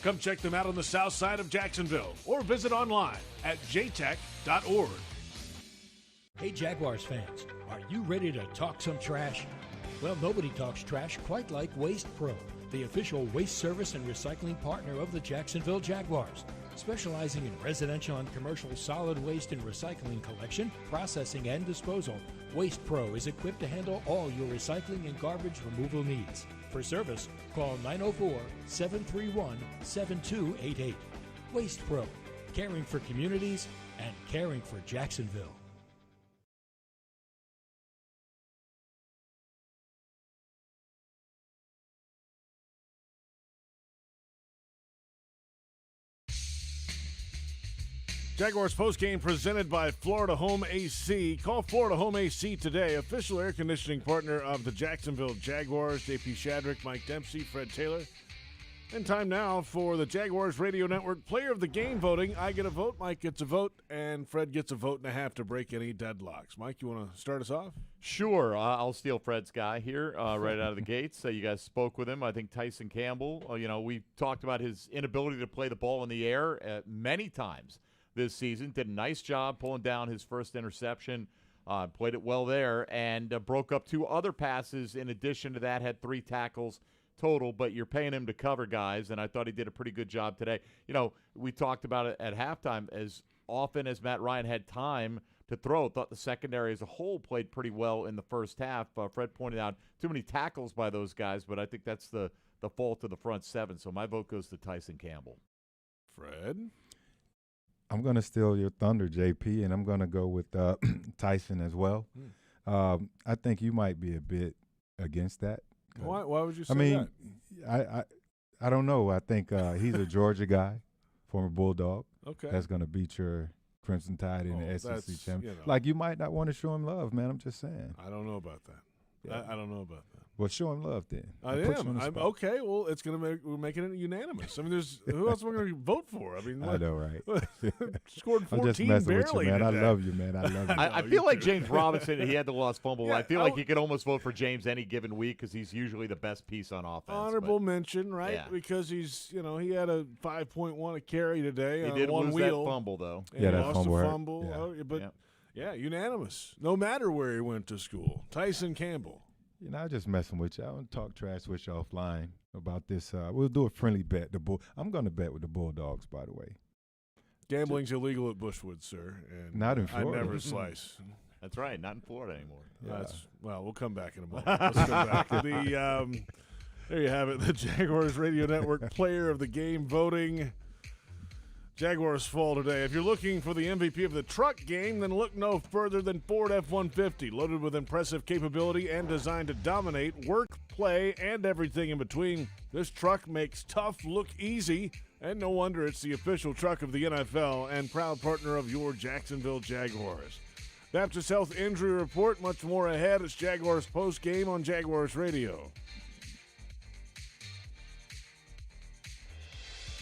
Come check them out on the south side of Jacksonville or visit online at jtech.org. Hey Jaguars fans, are you ready to talk some trash? Well, nobody talks trash quite like Waste Pro, the official waste service and recycling partner of the Jacksonville Jaguars. Specializing in residential and commercial solid waste and recycling collection, processing, and disposal, Waste Pro is equipped to handle all your recycling and garbage removal needs. For service, call 904-731-7288. Waste Pro, caring for communities and caring for Jacksonville. Jaguars postgame presented by Florida Home AC. Call Florida Home AC today, official air conditioning partner of the Jacksonville Jaguars. JP Shadrick, Mike Dempsey, Fred Taylor. And time now for the Jaguars Radio Network Player of the Game voting. I get a vote, Mike gets a vote, and Fred gets a vote and a half to break any deadlocks. Mike, you want to start us off? Sure. I'll steal Fred's guy here right out of the gates. You guys spoke with him. I think Tyson Campbell, we talked about his inability to play the ball in the air many times this season. Did a nice job pulling down his first interception, played it well there, and broke up 2 other passes. In addition to that, had 3 tackles total, but you're paying him to cover guys, and I thought he did a pretty good job today. We talked about it at halftime. As often as Matt Ryan had time to throw, thought the secondary as a whole played pretty well in the first half. Fred pointed out too many tackles by those guys, but I think that's the fault of the front 7, so my vote goes to Tyson Campbell. Fred? I'm going to steal your thunder, JP, and I'm going to go with Tyson as well. I think you might be a bit against that. Why would you say that? I don't know. I think he's a Georgia guy, former Bulldog. Okay. That's going to beat your Crimson Tide in the SEC championship. You know. Like, you might not want to show him love, man. I'm just saying. I don't know about that. Yeah. I don't know about that. Well, show him love then. I am. I'm okay. Well, it's gonna we're making it unanimous. I mean, there's who else am I going to vote for? I mean, I know, right? Scored 14 I'm just messing barely with you, man. today. I love you, man. I love you. I feel like James Robinson. He had the lost fumble. Yeah, I feel like you could almost vote for James any given week because he's usually the best piece on offense. Honorable mention, right? Yeah. Because he's he had a 5.1 a carry today. He on did one lose wheel. That fumble though. And yeah, he that lost fumble a hurt. fumble. Yeah. But unanimous. No matter where he went to school. Tyson Campbell. I'm just messing with you. I want to talk trash with you offline about this. We'll do a friendly bet. I'm going to bet with the Bulldogs, by the way. Gambling's illegal at Bushwood, sir. And Not in Florida. I never slice. That's right. Not in Florida anymore. Yeah. Well, we'll come back in a moment. Let's come back. There you have it. The Jaguars Radio Network Player of the Game voting. Jaguars fall today. If you're looking for the MVP of the truck game, then look no further than Ford F-150. Loaded with impressive capability and designed to dominate work, play, and everything in between, this truck makes tough look easy, and no wonder it's the official truck of the NFL and proud partner of your Jacksonville Jaguars. Baptist Health Injury Report, much more ahead. It's Jaguars Postgame on Jaguars Radio.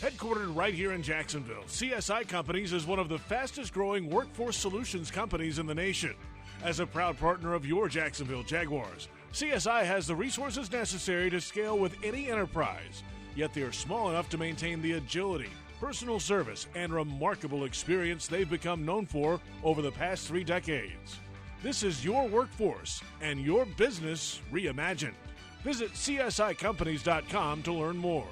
Headquartered right here in Jacksonville, CSI Companies is one of the fastest growing workforce solutions companies in the nation. As a proud partner of your Jacksonville Jaguars, CSI has the resources necessary to scale with any enterprise, yet they are small enough to maintain the agility, personal service, and remarkable experience they've become known for over the past 3 decades. This is your workforce and your business reimagined. Visit CSICompanies.com to learn more.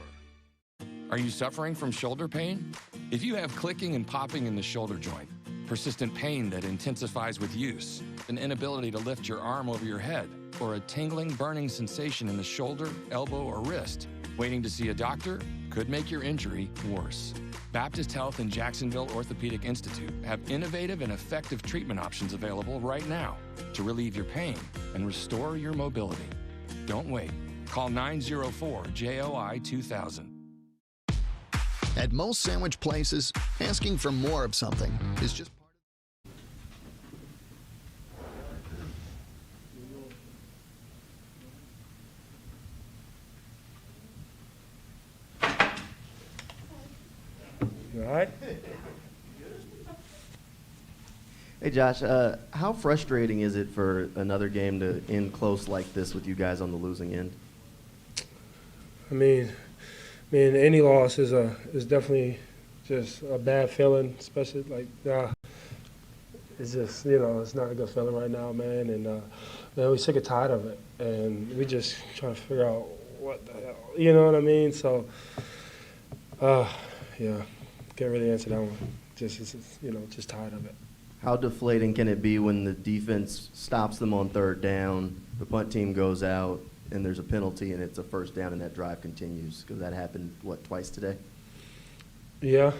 Are you suffering from shoulder pain? If you have clicking and popping in the shoulder joint, persistent pain that intensifies with use, an inability to lift your arm over your head, or a tingling, burning sensation in the shoulder, elbow, or wrist, waiting to see a doctor could make your injury worse. Baptist Health and Jacksonville Orthopedic Institute have innovative and effective treatment options available right now to relieve your pain and restore your mobility. Don't wait. Call 904-JOI-2000. At most sandwich places, asking for more of something is just part You all right? Hey, Josh, how frustrating is it for another game to end close like this with you guys on the losing end? I mean, any loss is definitely just a bad feeling, especially it's just, it's not a good feeling right now, man. And, man, we're sick and tired of it. And we just trying to figure out what the hell, you know what I mean? So, yeah, can't really answer that one. Just tired of it. How deflating can it be when the defense stops them on third down, the punt team goes out, and there's a penalty, and it's a first down, and that drive continues? Because that happened, twice today? Yeah.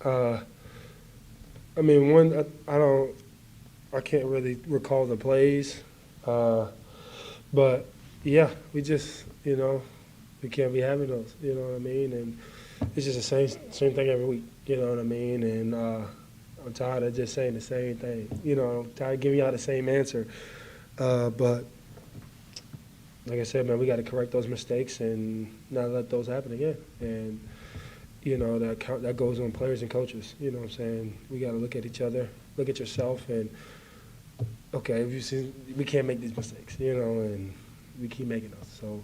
I can't really recall the plays. But, yeah, we just, we can't be having those, you know what I mean? And it's just the same thing every week, you know what I mean? And I'm tired of just saying the same thing. I'm tired of giving y'all the same answer. But like I said, man, we got to correct those mistakes and not let those happen again. And, that goes on players and coaches. You know what I'm saying? We got to look at each other, look at yourself, and, okay, we can't make these mistakes, and we keep making them. So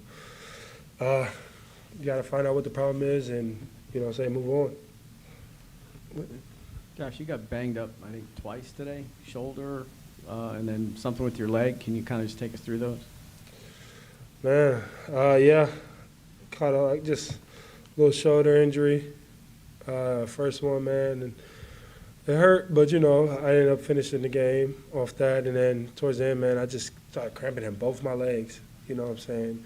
you got to find out what the problem is and, move on. Josh, you got banged up, I think, twice today, shoulder, and then something with your leg. Can you kind of just take us through those? Man, yeah, caught just a little shoulder injury, first one, man, and it hurt, but, I ended up finishing the game off that, and then towards the end, man, I just started cramping in both my legs, you know what I'm saying?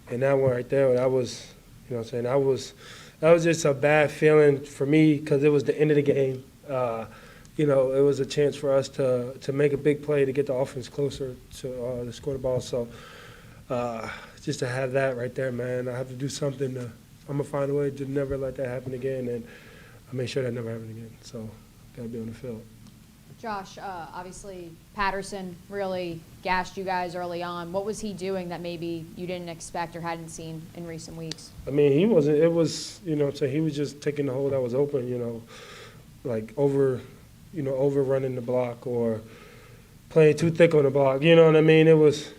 And that one right there, that was, that was just a bad feeling for me because it was the end of the game. It was a chance for us to make a big play to get the offense closer to score the ball. So just to have that right there, man, I have to do something. I'm going to find a way to never let that happen again, and I make sure that never happens again. So got to be on the field. Josh, obviously Patterson really gashed you guys early on. What was he doing that maybe you didn't expect or hadn't seen in recent weeks? I mean, he wasn't. It was, he was just taking the hole that was open, overrunning the block or playing too thick on the block. You know what I mean? It was,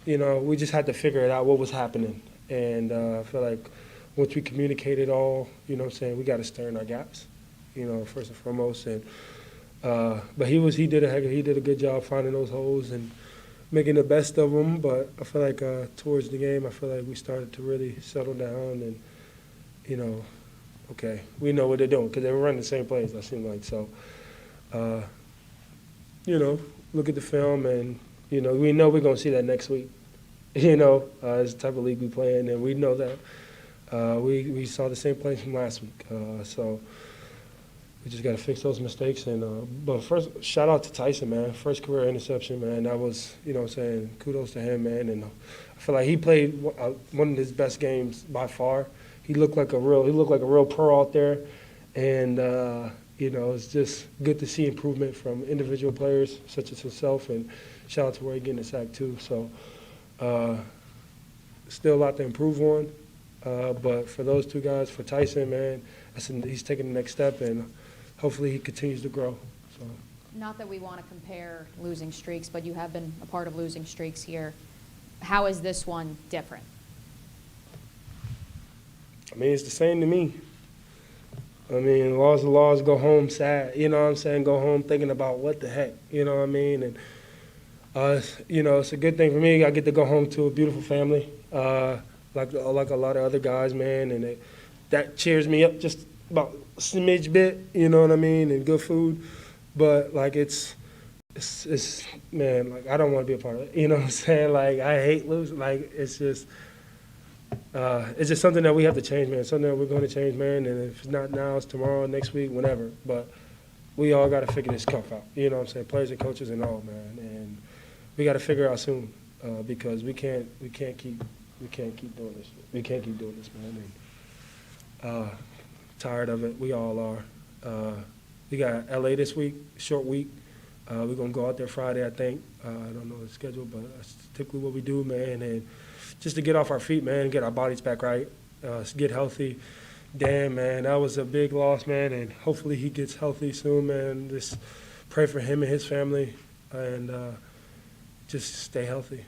we just had to figure it out what was happening. And I feel like once we communicated all, we got to stir in our gaps, first and foremost. And but he did a good job finding those holes and making the best of them. But I feel like towards the game, I feel like we started to really settle down and, okay, we know what they're doing because they were running the same plays, I seem like. So, look at the film and, we know we're going to see that next week. It's the type of league we play in, and we know that. We saw the same plays from last week. So we just got to fix those mistakes. And but first, shout out to Tyson, man. First career interception, man. That was, kudos to him, man. And I feel like he played one of his best games by far. He looked like a real pro out there, and it's just good to see improvement from individual players such as himself. And shout out to Ray getting a sack too. So still a lot to improve on, but for those two guys, for Tyson, man, he's taking the next step, and hopefully he continues to grow. So. Not that we want to compare losing streaks, but you have been a part of losing streaks here. How is this one different? I mean, it's the same to me. I mean, laws go home sad. You know what I'm saying? Go home thinking about what the heck. You know what I mean? And, it's a good thing for me. I get to go home to a beautiful family, like a lot of other guys, man. And that cheers me up just about a smidge bit, you know what I mean? And good food. But, it's man, I don't want to be a part of it. You know what I'm saying? I hate losing. It's just something that we have to change, man. Something that we're going to change, man. And if it's not now, it's tomorrow, next week, whenever. But we all got to figure this stuff out. You know what I'm saying? Players and coaches and all, man. And we got to figure it out soon because we can't keep doing this. We can't keep doing this, man. And, tired of it. We all are. We got LA this week, short week. We're going to go out there Friday, I think. I don't know the schedule, but that's typically what we do, man. And just to get off our feet, man, get our bodies back right, get healthy. Damn, man, that was a big loss, man, and hopefully he gets healthy soon, man. Just pray for him and his family, and just stay healthy.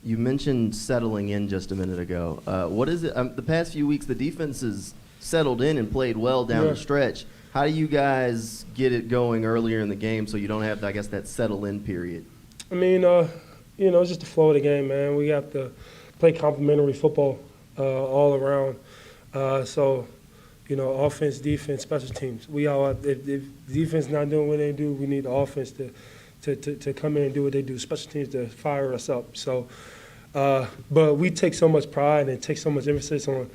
You mentioned settling in just a minute ago. What is it? The past few weeks, the defense has settled in and played well down the stretch. How do you guys get it going earlier in the game so you don't have, I guess, that settle-in period? I mean, it's just the flow of the game, man. We have to play complementary football all around. Offense, defense, special teams. We all, if defense not doing what they do, we need the offense to come in and do what they do. Special teams to fire us up. So, but we take so much pride and take so much emphasis on,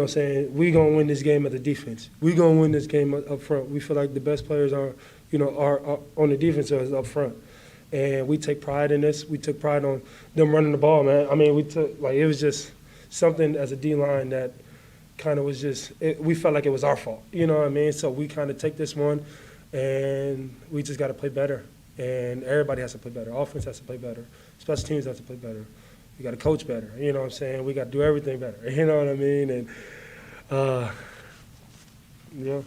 saying we gonna win this game at the defense. We gonna win this game up front. We feel like the best players are on the defense is up front, and we take pride in this. We took pride on them running the ball, man. I mean, it was just something as a D line that kind of was we felt like it was our fault. You know what I mean? So we kind of take this one, and we just got to play better. And everybody has to play better. Offense has to play better. Special teams has to play better. We got to coach better. You know what I'm saying? We got to do everything better. You know what I mean? And yeah.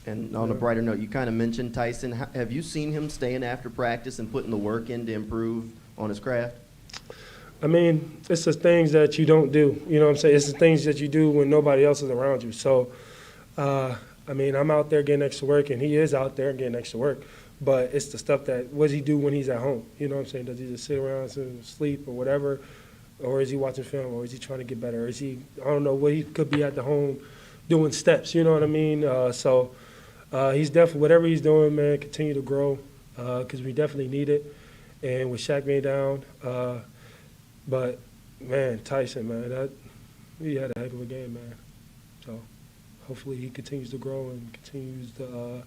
And on a brighter note, you kind of mentioned Tyson. Have you seen him staying after practice and putting the work in to improve on his craft? I mean, it's the things that you don't do. You know what I'm saying? It's the things that you do when nobody else is around you. So, I'm out there getting extra work, and he is out there getting extra work. But it's the stuff that, what does he do when he's at home? You know what I'm saying? Does he just sit around and sleep or whatever? Or is he watching film? Or is he trying to get better? Or is he, I don't know, what he could be at the home doing steps, you know what I mean? He's definitely, whatever he's doing, man, continue to grow because we definitely need it. And with Shaq being down, but, man, Tyson, man, he had a heck of a game, man. So hopefully he continues to grow and continues to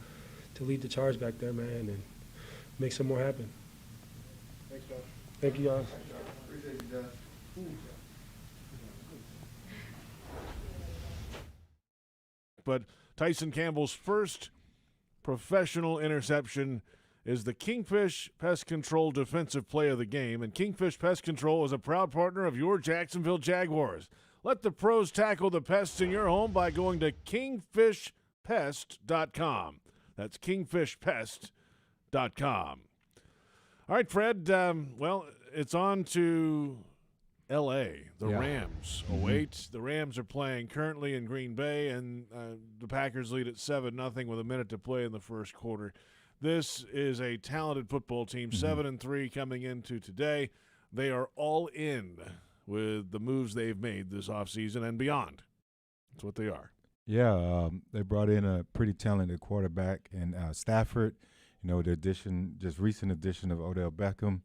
lead the charge back there, man, and make some more happen. Thanks, Josh. Thank you, guys. Appreciate you, Josh. But Tyson Campbell's first professional interception is the Kingfish Pest Control Defensive Play of the Game, and Kingfish Pest Control is a proud partner of your Jacksonville Jaguars. Let the pros tackle the pests in your home by going to kingfishpest.com. That's kingfishpest.com. All right, Fred, it's on to L.A. The Rams await. The Rams are playing currently in Green Bay, and the Packers lead at 7-0 with a minute to play in the first quarter. This is a talented football team, 7-3 coming into today. They are all in with the moves they've made this offseason and beyond. That's what they are. Yeah, they brought in a pretty talented quarterback and Stafford. The recent addition of Odell Beckham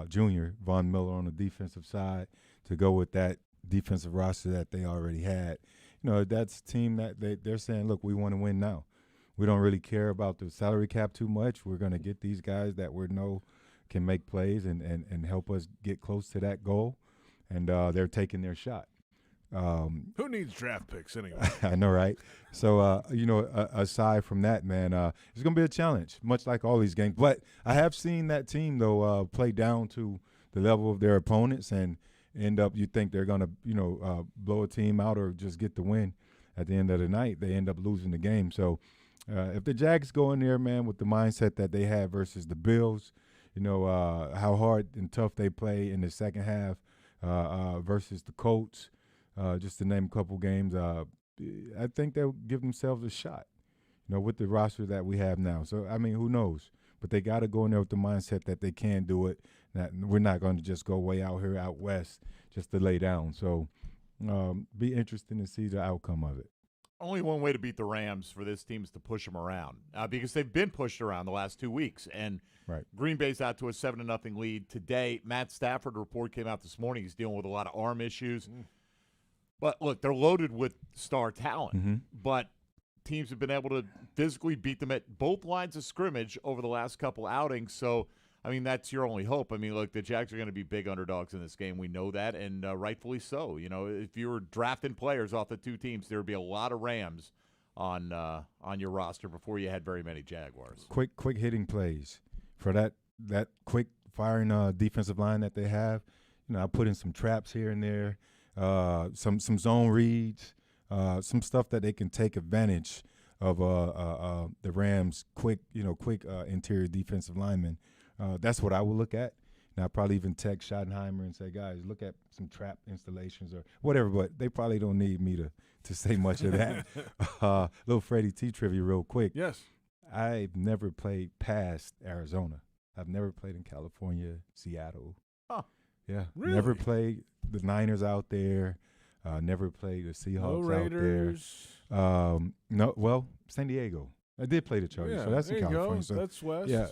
Jr., Von Miller on the defensive side to go with that defensive roster that they already had. That's a team that they're saying, look, we want to win now. We don't really care about the salary cap too much. We're going to get these guys that we know can make plays and help us get close to that goal, and they're taking their shot. Who needs draft picks anyway? I know, right? So, aside from that, man, it's going to be a challenge, much like all these games. But I have seen that team, though, play down to the level of their opponents and end up, you think they're going to, blow a team out or just get the win. At the end of the night, they end up losing the game. So if the Jags go in there, man, with the mindset that they had versus the Bills, how hard and tough they play in the second half versus the Colts, just to name a couple games, I think they'll give themselves a shot, with the roster that we have now. So, who knows? But they got to go in there with the mindset that they can do it. That we're not going to just go way out here out west just to lay down. So, be interesting to see the outcome of it. Only one way to beat the Rams for this team is to push them around because they've been pushed around the last 2 weeks. And Green Bay's out to a 7-0 lead today. Matt Stafford report came out this morning. He's dealing with a lot of arm issues. But, look, they're loaded with star talent. But teams have been able to physically beat them at both lines of scrimmage over the last couple outings. So, that's your only hope. Look, the Jags are going to be big underdogs in this game. We know that, and rightfully so. If you were drafting players off the two teams, there would be a lot of Rams on your roster before you had very many Jaguars. Quick hitting plays for that quick firing defensive line that they have. I put in some traps here and there. Some zone reads, some stuff that they can take advantage of the Rams' quick interior defensive linemen. That's what I would look at. And I'll probably even text Schottenheimer and say, guys, look at some trap installations or whatever, but they probably don't need me to say much of that. Little Freddie T trivia real quick. Yes. I've never played past Arizona. I've never played in California, Seattle. Huh. Yeah. Really? Never played the Niners out there. Never played the Seahawks out there. No, well, San Diego. I did play the Chargers, so that's there in you California. go. So That's west. Yeah,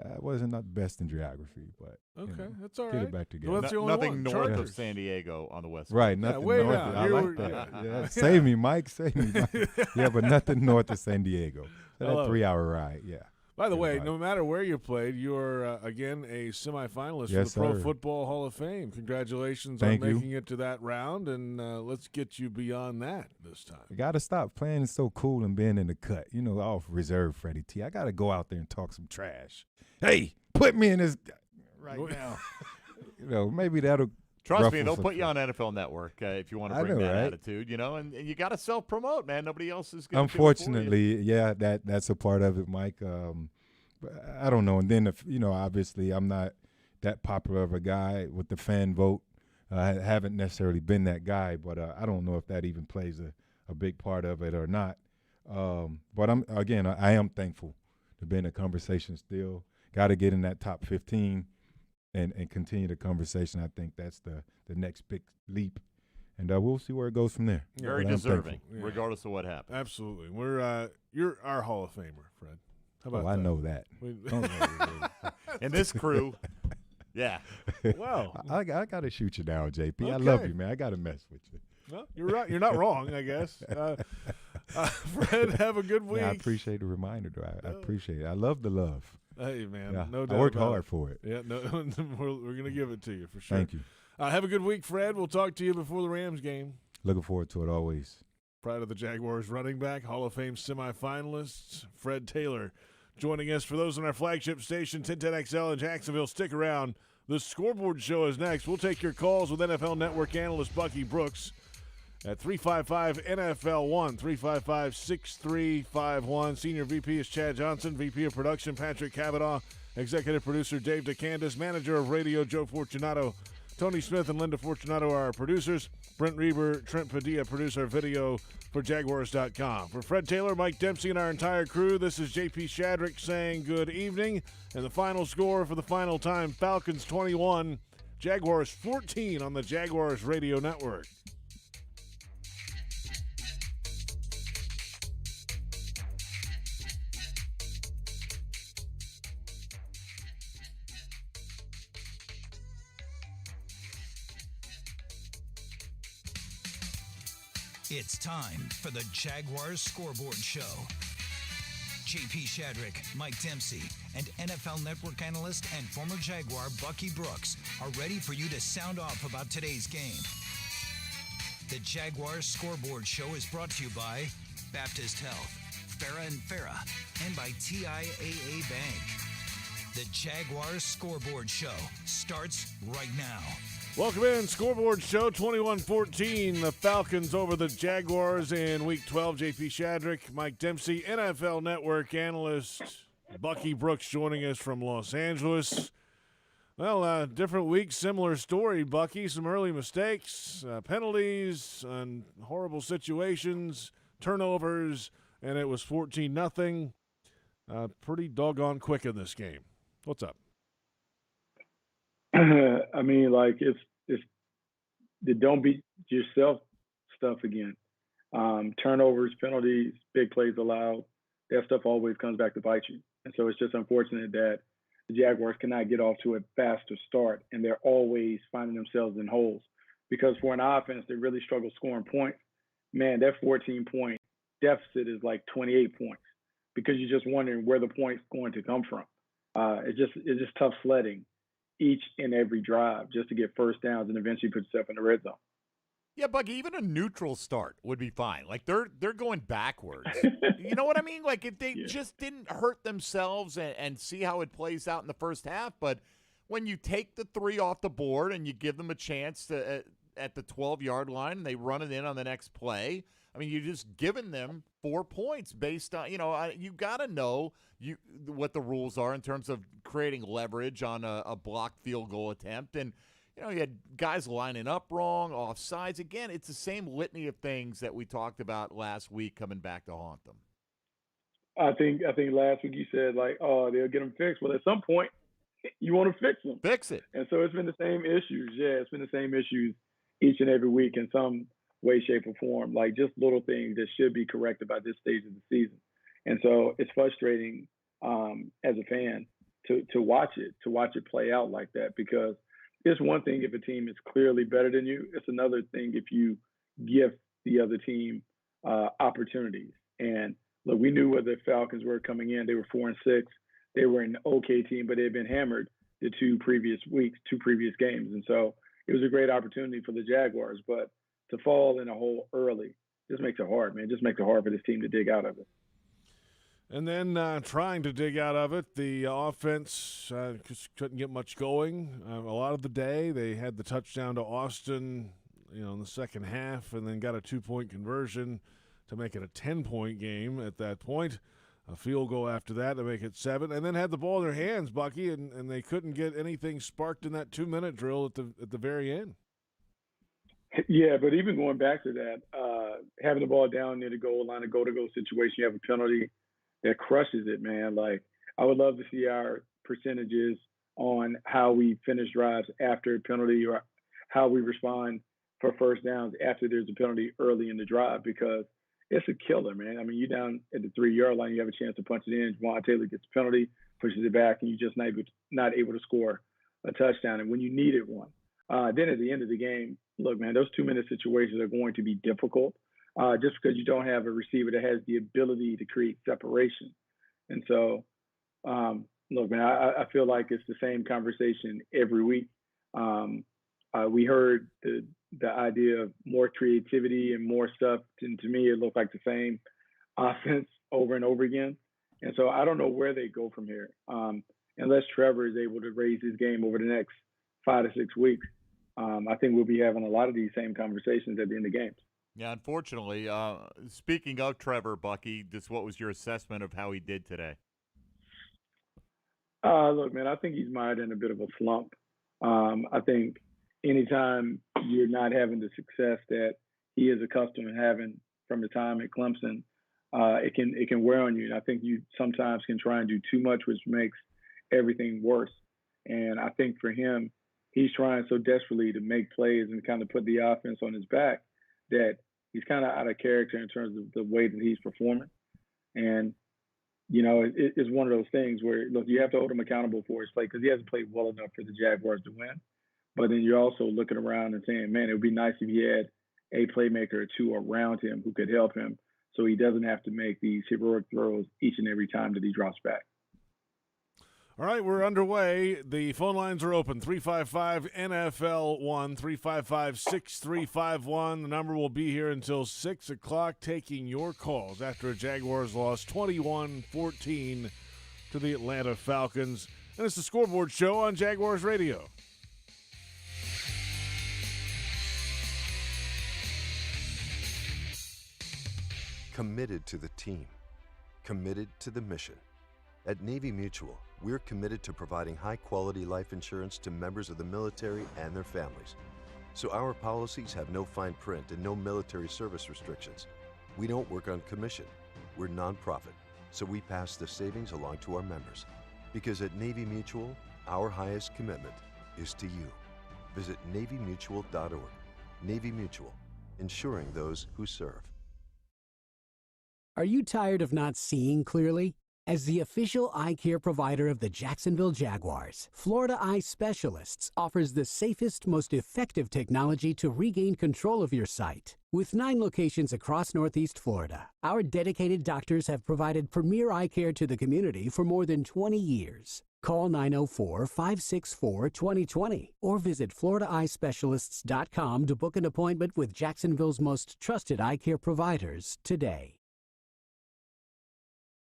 I wasn't not the best in geography, but Okay, that's all get right. it back together. Well, that's the only Nothing one. north of Chargers. San Diego on the west side. Right, nothing way north. down. I You like were- that. Yeah, Yeah. save me, Mike. Save me. Mike. Yeah, but nothing north of San Diego. So I that love it. 3-hour ride. Yeah. By the Good way, vibe. no matter where you played, you're again a semifinalist Yes, for the Pro sir. Football Hall of Fame. Congratulations Thank on you. making it to that round, and let's get you beyond that this time. I got to stop playing so cool and being in the cut. Off reserve, Freddie T. I got to go out there and talk some trash. Hey, put me in this right now. Maybe that'll Trust me, ruffle they'll some put you on feathers. NFL Network if you want to I bring know, that right? attitude, and you got to self-promote, man. Nobody else is going to Unfortunately, yeah, that's a part of it, Mike. But I don't know. And then, obviously I'm not that popular of a guy with the fan vote. I haven't necessarily been that guy, but I don't know if that even plays a big part of it or not. But I am thankful to be in the conversation still. Got to get in that top 15 and continue the conversation. I think that's the next big leap. And we'll see where it goes from there. Very But I'm deserving, thankful. regardless of what happens. Absolutely. You're our Hall of Famer, Fred. How about I that? know that. Don't worry. And this crew, yeah. Wow. I got to shoot you down, JP. I Okay. love you, man. I got to mess with you. Well, you're right. You're not wrong, I guess. Fred, have a good week. Yeah, I appreciate the reminder, though. I appreciate it. I love the love. Hey, man, Yeah, no doubt I worked about hard it. for it. Yeah, no, we're going to give it to you for sure. Thank you. Have a good week, Fred. We'll talk to you before the Rams game. Looking forward to it always. Proud of the Jaguars running back, Hall of Fame semifinalists, Fred Taylor, joining us. For those on our flagship station, 1010XL in Jacksonville, stick around. The Scoreboard Show is next. We'll take your calls with NFL Network analyst Bucky Brooks at 355-NFL1, 355-6351. Senior VP is Chad Johnson, VP of Production Patrick Cavanaugh, Executive Producer Dave DeCandis, Manager of Radio Joe Fortunato, Tony Smith and Linda Fortunato are our producers. Brent Reber, Trent Padilla produce our video for Jaguars.com. For Fred Taylor, Mike Dempsey, and our entire crew, this is JP Shadrick saying good evening. And the final score for the final time, Falcons 21, Jaguars 14 on the Jaguars Radio Network. It's time for the Jaguars Scoreboard Show. JP Shadrick, Mike Dempsey, and NFL Network analyst and former Jaguar Bucky Brooks are ready for you to sound off about today's game. The Jaguars Scoreboard Show is brought to you by Baptist Health, Farah and Farah, and by TIAA Bank. The Jaguars Scoreboard Show starts right now. Welcome in, Scoreboard Show 21-14. The Falcons over the Jaguars in Week 12. JP Shadrick, Mike Dempsey, NFL Network analyst Bucky Brooks joining us from Los Angeles. Well, different week, similar story, Bucky. Some early mistakes, penalties, and horrible situations, turnovers, and it was 14-0. Pretty doggone quick in this game. What's up? I mean, like it's the don't beat yourself stuff again. Turnovers, penalties, big plays allowed. That stuff always comes back to bite you. And so it's just unfortunate that the Jaguars cannot get off to a faster start, and they're always finding themselves in holes. Because for an offense that really struggles scoring points, man, that 14-point deficit is like 28 points because you're just wondering where the point's going to come from. It's just tough sledding each and every drive just to get first downs and eventually put yourself in the red zone. Yeah, Bucky, even a neutral start would be fine. Like they're going backwards. You know what I mean? Like if they just didn't hurt themselves and see how it plays out in the first half. But when you take the 3 off the board and you give them a chance to at the 12-yard line and they run it in on the next play, I mean, you're just giving them 4 points based on, you got to know what the rules are in terms of creating leverage on a blocked field goal attempt. And, you had guys lining up wrong, offsides. Again, it's the same litany of things that we talked about last week coming back to haunt them. I think last week you said, like, oh, they'll get them fixed. Well, at some point, you want to fix them. Fix it. And so it's been the same issues. Yeah, it's been the same issues each and every week in some way, shape, or form. Like just little things that should be corrected by this stage of the season. And so it's frustrating as a fan to watch it play out like that, because it's one thing if a team is clearly better than you. It's another thing if you give the other team opportunities. And look, we knew where the Falcons were coming in. They were 4-6. They were an okay team, but they had been hammered the two previous games. And so it was a great opportunity for the Jaguars. But to fall in a hole early just makes it hard, man. Just makes it hard for this team to dig out of it. And then trying to dig out of it, the offense just couldn't get much going. A lot of the day, they had the touchdown to Austin, in the second half, and then got a 2-point conversion to make it a 10-point game at that point. A field goal after that to make it 7, and then had the ball in their hands, Bucky, and they couldn't get anything sparked in that 2-minute drill at the very end. Yeah, but even going back to that, having the ball down near the goal line, a goal-to-goal situation, you have a penalty that crushes it, man. Like, I would love to see our percentages on how we finish drives after a penalty, or how we respond for first downs after there's a penalty early in the drive, because it's a killer, man. I mean, you're down at the 3-yard line, you have a chance to punch it in. Juwan Taylor gets a penalty, pushes it back, and you're just not able to score a touchdown. And when you needed one, then at the end of the game, look, man, those 2-minute situations are going to be difficult. Just because you don't have a receiver that has the ability to create separation. And so, look, man, I feel like it's the same conversation every week. We heard the idea of more creativity and more stuff, and to me, it looked like the same offense over and over again. And so I don't know where they go from here. Unless Trevor is able to raise his game over the next 5 to 6 weeks, I think we'll be having a lot of these same conversations at the end of games. Yeah, unfortunately. Speaking of Trevor, Bucky, what was your assessment of how he did today? Look, man, I think he's mired in a bit of a slump. I think anytime you're not having the success that he is accustomed to having from the time at Clemson, it can wear on you. And I think you sometimes can try and do too much, which makes everything worse. And I think for him, he's trying so desperately to make plays and kind of put the offense on his back that he's kind of out of character in terms of the way that he's performing. And, it's one of those things where, look, you have to hold him accountable for his play, because he hasn't played well enough for the Jaguars to win. But then you're also looking around and saying, man, it would be nice if he had a playmaker or two around him who could help him, so he doesn't have to make these heroic throws each and every time that he drops back. All right, we're underway. The phone lines are open, 355-NFL-1, 355-6351. The number will be here until 6 o'clock, taking your calls after a Jaguars loss 21-14 to the Atlanta Falcons. And it's the Scoreboard Show on Jaguars Radio. Committed to the team. Committed to the mission. At Navy Mutual, we're committed to providing high-quality life insurance to members of the military and their families. So our policies have no fine print and no military service restrictions. We don't work on commission. We're nonprofit, so we pass the savings along to our members. Because at Navy Mutual, our highest commitment is to you. Visit NavyMutual.org. Navy Mutual, insuring those who serve. Are you tired of not seeing clearly? As the official eye care provider of the Jacksonville Jaguars, Florida Eye Specialists offers the safest, most effective technology to regain control of your sight. With 9 locations across Northeast Florida, our dedicated doctors have provided premier eye care to the community for more than 20 years. Call 904-564-2020 or visit FloridaEyeSpecialists.com to book an appointment with Jacksonville's most trusted eye care providers today.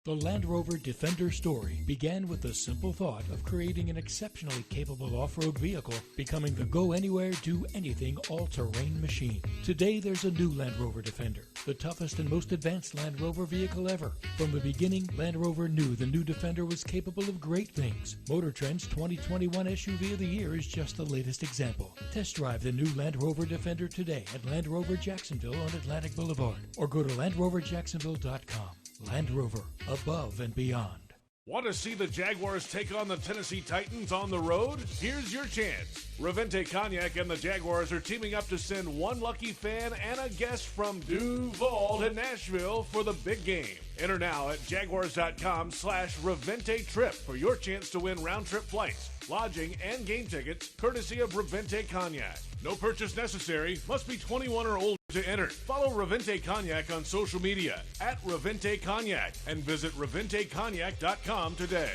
The Land Rover Defender story began with the simple thought of creating an exceptionally capable off-road vehicle, becoming the go-anywhere, do-anything all-terrain machine. Today, there's a new Land Rover Defender, the toughest and most advanced Land Rover vehicle ever. From the beginning, Land Rover knew the new Defender was capable of great things. Motor Trend's 2021 SUV of the Year is just the latest example. Test drive the new Land Rover Defender today at Land Rover Jacksonville on Atlantic Boulevard, or go to LandRoverJacksonville.com. Land Rover, above and beyond. Want to see the Jaguars take on the Tennessee Titans on the road? Here's your chance. Revente Cognac and the Jaguars are teaming up to send one lucky fan and a guest from Duval to Nashville for the big game. Enter now at jaguars.com/Revente Trip for your chance to win round-trip flights, lodging, and game tickets courtesy of Revente Cognac. No purchase necessary. Must be 21 or older to enter. Follow Revente Cognac on social media at Revente Cognac and visit ReventeCognac.com today.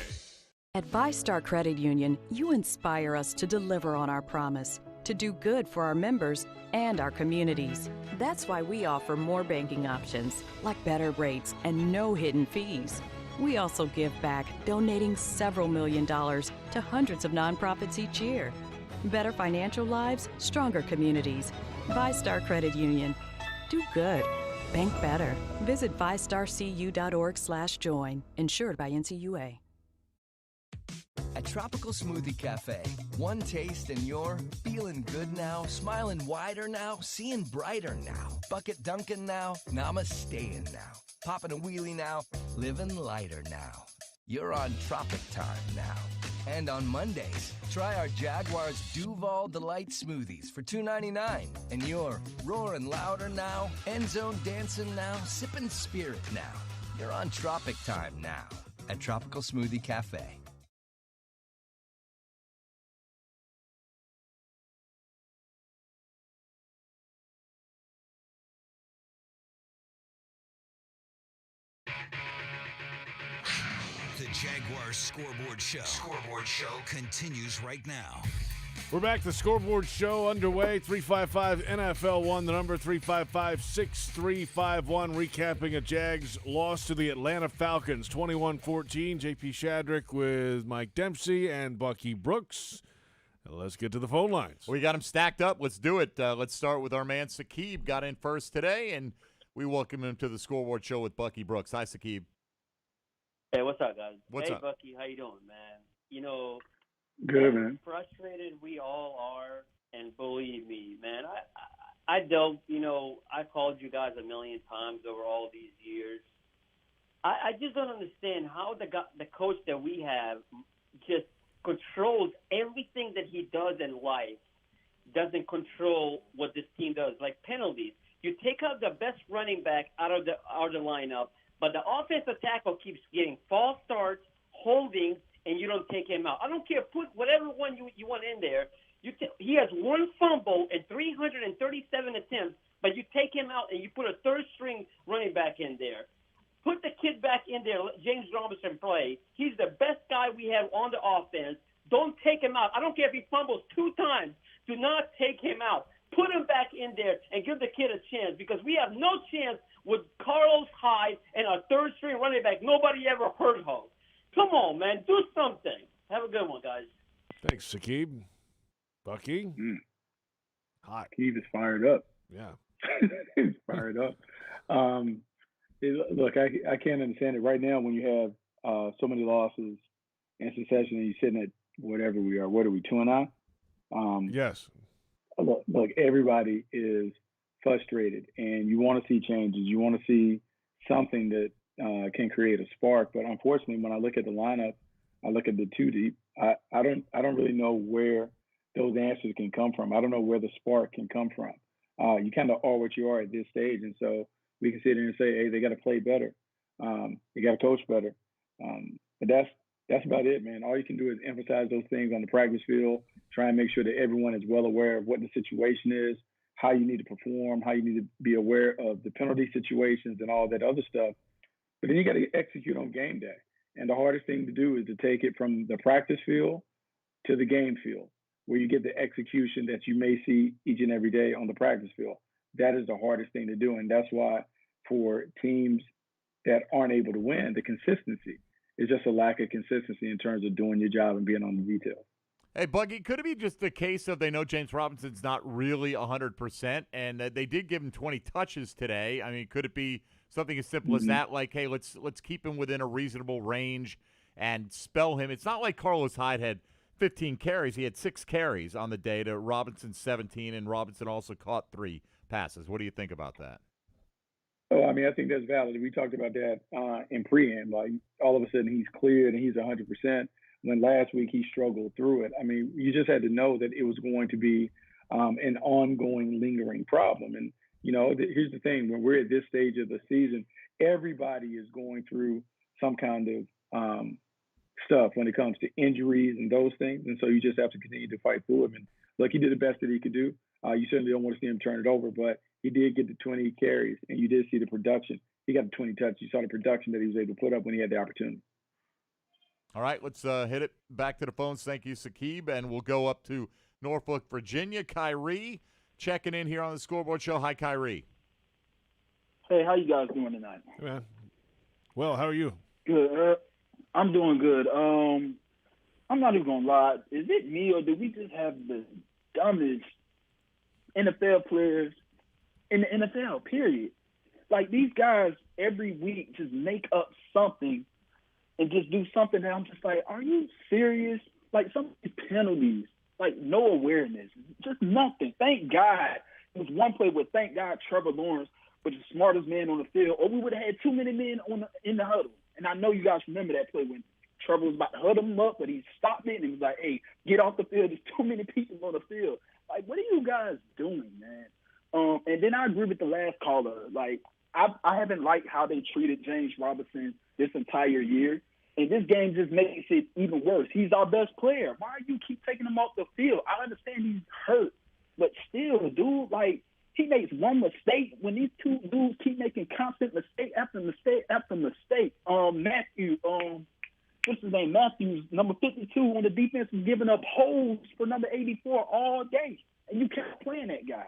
At VyStar Credit Union, you inspire us to deliver on our promise, to do good for our members and our communities. That's why we offer more banking options, like better rates and no hidden fees. We also give back, donating several $1 million to hundreds of nonprofits each year. Better financial lives, stronger communities. VyStar Credit Union. Do good. Bank better. Visit VyStarCU.org/join. Insured by NCUA. At Tropical Smoothie Cafe, one taste and you're feeling good now, smiling wider now, seeing brighter now, bucket dunking now, namasteing now, popping a wheelie now, living lighter now. You're on Tropic Time now. And on Mondays, try our Jaguars Duval Delight Smoothies for $2.99. And you're roaring louder now, end zone dancing now, sipping spirit now. You're on Tropic Time now at Tropical Smoothie Cafe. The Jaguars Scoreboard Show continues right now. We're back. The Scoreboard Show underway. 355 NFL1, the number 355-6351. Recapping a Jags loss to the Atlanta Falcons, 21-14. JP Shadrick with Mike Dempsey and Bucky Brooks. Let's get to the phone lines. We got them stacked up. Let's do it. Let's start with our man Sakib. Got in first today, and we welcome him to the Scoreboard Show with Bucky Brooks. Hi, Sakib. Hey, what's up, guys? What's hey, up? Bucky, how you doing, man? You know, Good, man. frustrated we all are, and believe me, man, I don't, I called you guys a million times over all these years. I just don't understand how the coach that we have just controls everything that he does in life, doesn't control what this team does, like penalties. You take out the best running back out of the lineup, but the offensive tackle keeps getting false starts, holding, and you don't take him out. I don't care. Put whatever one you want in there. He has one fumble and 337 attempts, but you take him out and you put a third-string running back in there. Put the kid back in there, let James Robinson play. He's the best guy we have on the offense. Don't take him out. I don't care if he fumbles 2 times. Do not take him out. Put him back in there and give the kid a chance, because we have no chance with Carlos Hyde and a third-string running back nobody ever heard of. Come on, man. Do something. Have a good one, guys. Thanks, Sakib. Bucky? Hot. Sakib is fired up. Yeah. He's fired up. Look, I can't understand it right now when you have so many losses in succession and you're sitting at whatever we are. What are we, 2-0? Yes. Look, everybody is frustrated, and you want to see changes. You want to see something that can create a spark. But unfortunately, when I look at the lineup, I look at the 2 deep. I don't really know where those answers can come from. I don't know where the spark can come from. You kind of are what you are at this stage, and so we can sit here and say, hey, they got to play better. They got to coach better. But that's about it, man. All you can do is emphasize those things on the practice field, try and make sure that everyone is well aware of what the situation is, how you need to perform, how you need to be aware of the penalty situations and all that other stuff. But then you got to execute on game day. And the hardest thing to do is to take it from the practice field to the game field, where you get the execution that you may see each and every day on the practice field. That is the hardest thing to do. And that's why for teams that aren't able to win, the consistency. It's just a lack of consistency in terms of doing your job and being on the details. Hey, Buggy, could it be just the case of they know James Robinson's not really 100%, and they did give him 20 touches today? I mean, could it be something as simple as that, like, hey, let's keep him within a reasonable range and spell him? It's not like Carlos Hyde had 15 carries. He had 6 carries on the day to Robinson's 17, and Robinson also caught 3 passes. What do you think about that? Oh, I mean, I think that's valid. We talked about that in pre-am. Like, all of a sudden he's cleared and he's 100%. When last week he struggled through it. I mean, you just had to know that it was going to be an ongoing, lingering problem. And, you know, here's the thing. When we're at this stage of the season, everybody is going through some kind of stuff when it comes to injuries and those things. And so you just have to continue to fight through them. And, look, he did the best that he could do. You certainly don't want to see him turn it over, but he did get the 20 carries, and you did see the production. He got the 20 touches. You saw the production that he was able to put up when he had the opportunity. All right, let's hit it back to the phones. Thank you, Sakib. And we'll go up to Norfolk, Virginia. Kyrie checking in here on the Scoreboard Show. Hi, Kyrie. Hey, how you guys doing tonight? Hey, man. Well, how are you? Good. I'm doing good. I'm not even going to lie. Is it me, or do we just have the dumbest NFL players in the NFL, period? Like, these guys every week just make up something and just do something that I'm just like, are you serious? Like, some of these penalties, like, no awareness, just nothing. Thank God. It was one play where, thank God, Trevor Lawrence was the smartest man on the field, or we would have had too many men in the huddle. And I know you guys remember that play when Trevor was about to huddle him up, but he stopped it and he was like, hey, get off the field. There's too many people on the field. Like, what are you guys doing, man? And then I agree with the last caller. Like, I haven't liked how they treated James Robinson this entire year. And this game just makes it even worse. He's our best player. Why do you keep taking him off the field? I understand he's hurt, but still, dude, like, he makes one mistake when these two dudes keep making constant mistake after mistake after mistake. Matthew, what's his name? Matthews, number 52 on the defense, is giving up holes for number 84 all day. And you kept playing that guy.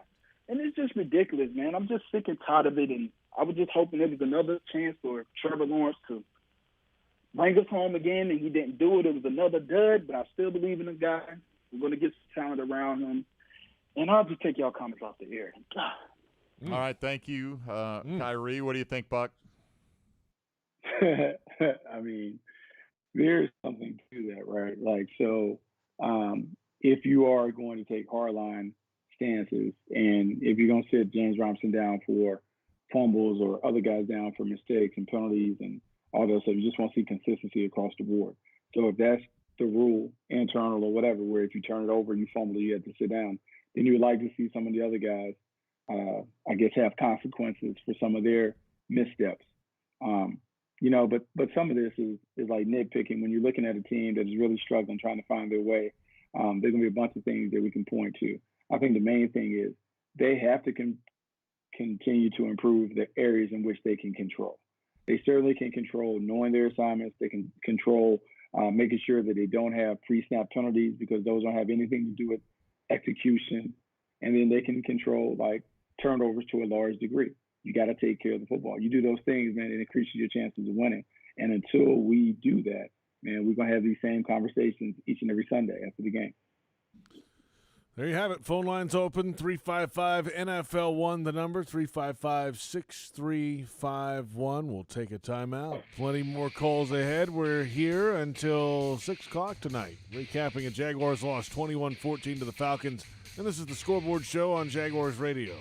And it's just ridiculous, man. I'm just sick and tired of it. And I was just hoping there was another chance for Trevor Lawrence to bring us home again, and he didn't do it. It was another dud, but I still believe in the guy. We're going to get some talent around him. And I'll just take y'all comments off the air. All right, thank you. Kyrie, what do you think, Buck? I mean, there's something to that, right? Like, so if you are going to take hardline stances, and if you're going to sit James Robinson down for fumbles or other guys down for mistakes and penalties and all that stuff, you just want to see consistency across the board. So if that's the rule, internal or whatever, where if you turn it over and you fumble, you have to sit down, then you would like to see some of the other guys, I guess, have consequences for some of their missteps. You know, but some of this is like nitpicking. When you're looking at a team that is really struggling, trying to find their way, there's going to be a bunch of things that we can point to. I think the main thing is they have to continue to improve the areas in which they can control. They certainly can control knowing their assignments. They can control making sure that they don't have pre-snap penalties, because those don't have anything to do with execution. And then they can control, like, turnovers to a large degree. You got to take care of the football. You do those things, man, it increases your chances of winning. And until we do that, man, we're going to have these same conversations each and every Sunday after the game. There you have it. Phone lines open, 355-NFL-1, the number, 355-6351. We'll take a timeout. Plenty more calls ahead. We're here until 6 o'clock tonight, recapping a Jaguars loss 21-14 to the Falcons. And this is the Scoreboard Show on Jaguars Radio.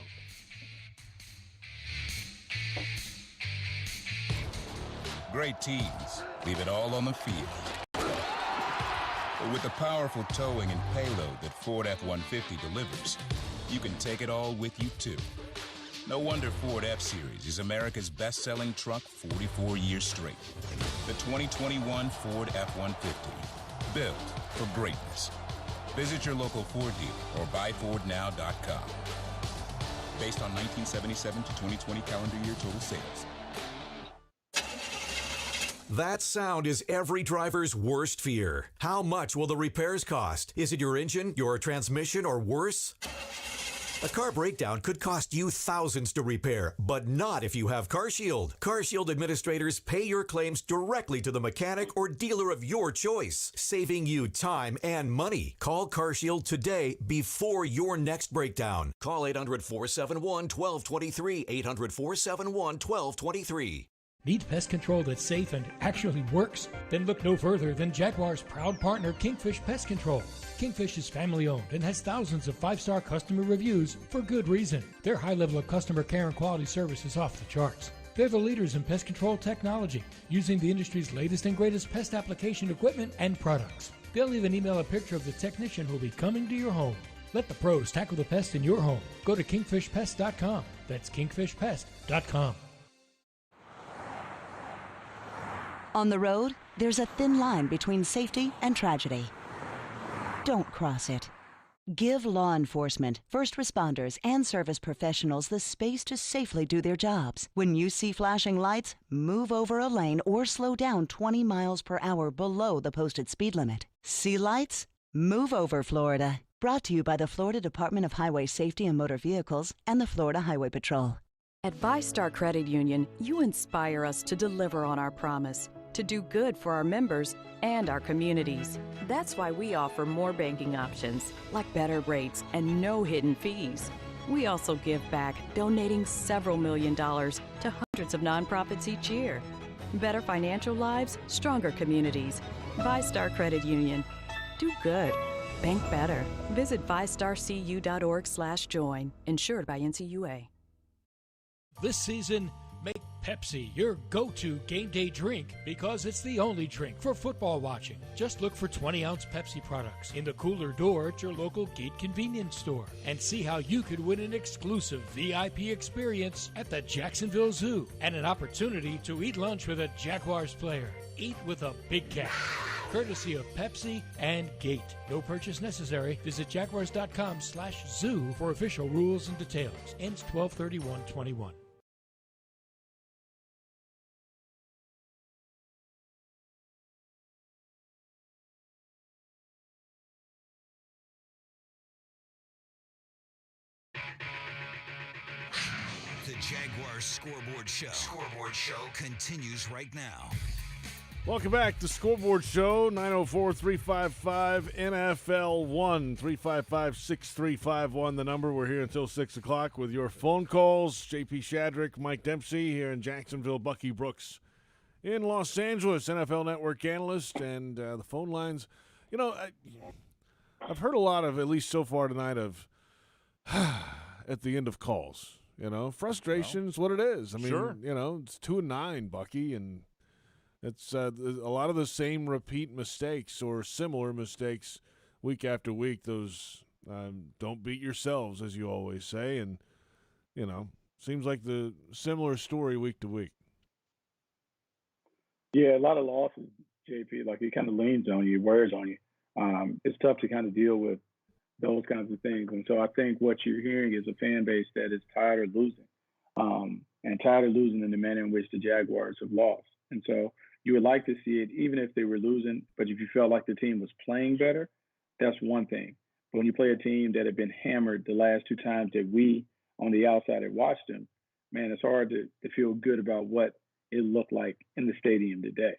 Great teams leave it all on the field. But with the powerful towing and payload that Ford F-150 delivers, you can take it all with you, too. No wonder Ford F-Series is America's best-selling truck 44 years straight. The 2021 Ford F-150, built for greatness. Visit your local Ford dealer or buyfordnow.com. Based on 1977 to 2020 calendar year total sales. That sound is every driver's worst fear. How much will the repairs cost? Is it your engine, your transmission, or worse? A car breakdown could cost you thousands to repair, but not if you have CarShield. CarShield administrators pay your claims directly to the mechanic or dealer of your choice, saving you time and money. Call CarShield today before your next breakdown. Call 800-471-1223, 800-471-1223. Need pest control that's safe and actually works? Then look no further than Jaguar's proud partner, Kingfish Pest Control. Kingfish is family-owned and has thousands of 5-star customer reviews for good reason. Their high level of customer care and quality service is off the charts. They're the leaders in pest control technology, using the industry's latest and greatest pest application equipment and products. They'll even email a picture of the technician who'll be coming to your home. Let the pros tackle the pest in your home. Go to kingfishpest.com. That's kingfishpest.com. On the road, there's a thin line between safety and tragedy. Don't cross it. Give law enforcement, first responders, and service professionals the space to safely do their jobs. When you see flashing lights, move over a lane or slow down 20 miles per hour below the posted speed limit. See lights? Move over, Florida. Brought to you by the Florida Department of Highway Safety and Motor Vehicles and the Florida Highway Patrol. At VyStar Credit Union, you inspire us to deliver on our promise, to do good for our members and our communities. That's why we offer more banking options, like better rates and no hidden fees. We also give back, donating several $1 million to hundreds of nonprofits each year. Better financial lives, stronger communities. VyStar Credit Union. Do good. Bank better. Visit vystarcu.org/join. Insured by NCUA. This season, make Pepsi your go-to game day drink because it's the only drink for football watching. Just look for 20-ounce Pepsi products in the cooler door at your local Gate convenience store and see how you could win an exclusive VIP experience at the Jacksonville Zoo and an opportunity to eat lunch with a Jaguars player. Eat with a big cat. Courtesy of Pepsi and Gate. No purchase necessary. Visit jaguars.com/zoo for official rules and details. Ends 12/31/21. The Jaguars Scoreboard Show continues right now. Welcome back to Scoreboard Show, 904-355-NFL1, 355-6351, the number. We're here until 6 o'clock with your phone calls. JP Shadrick, Mike Dempsey here in Jacksonville, Bucky Brooks in Los Angeles, NFL Network analyst, and the phone lines. You know, I've heard a lot of, at least so far tonight, of at the end of calls. You know, frustration's what it is. I mean, sure. You know, it's 2-9, Bucky, and it's a lot of the same repeat mistakes or similar mistakes week after week. Those don't beat yourselves, as you always say, and, you know, seems like the similar story week to week. Yeah, a lot of losses, JP. Like, it kind of leans on you, wears on you. It's tough to kind of deal with those kinds of things. And so I think what you're hearing is a fan base that is tired of losing, and tired of losing in the manner in which the Jaguars have lost. And so you would like to see it, even if they were losing, but if you felt like the team was playing better, that's one thing. But when you play a team that had been hammered the last two times that we on the outside had watched them, man, it's hard to feel good about what it looked like in the stadium today.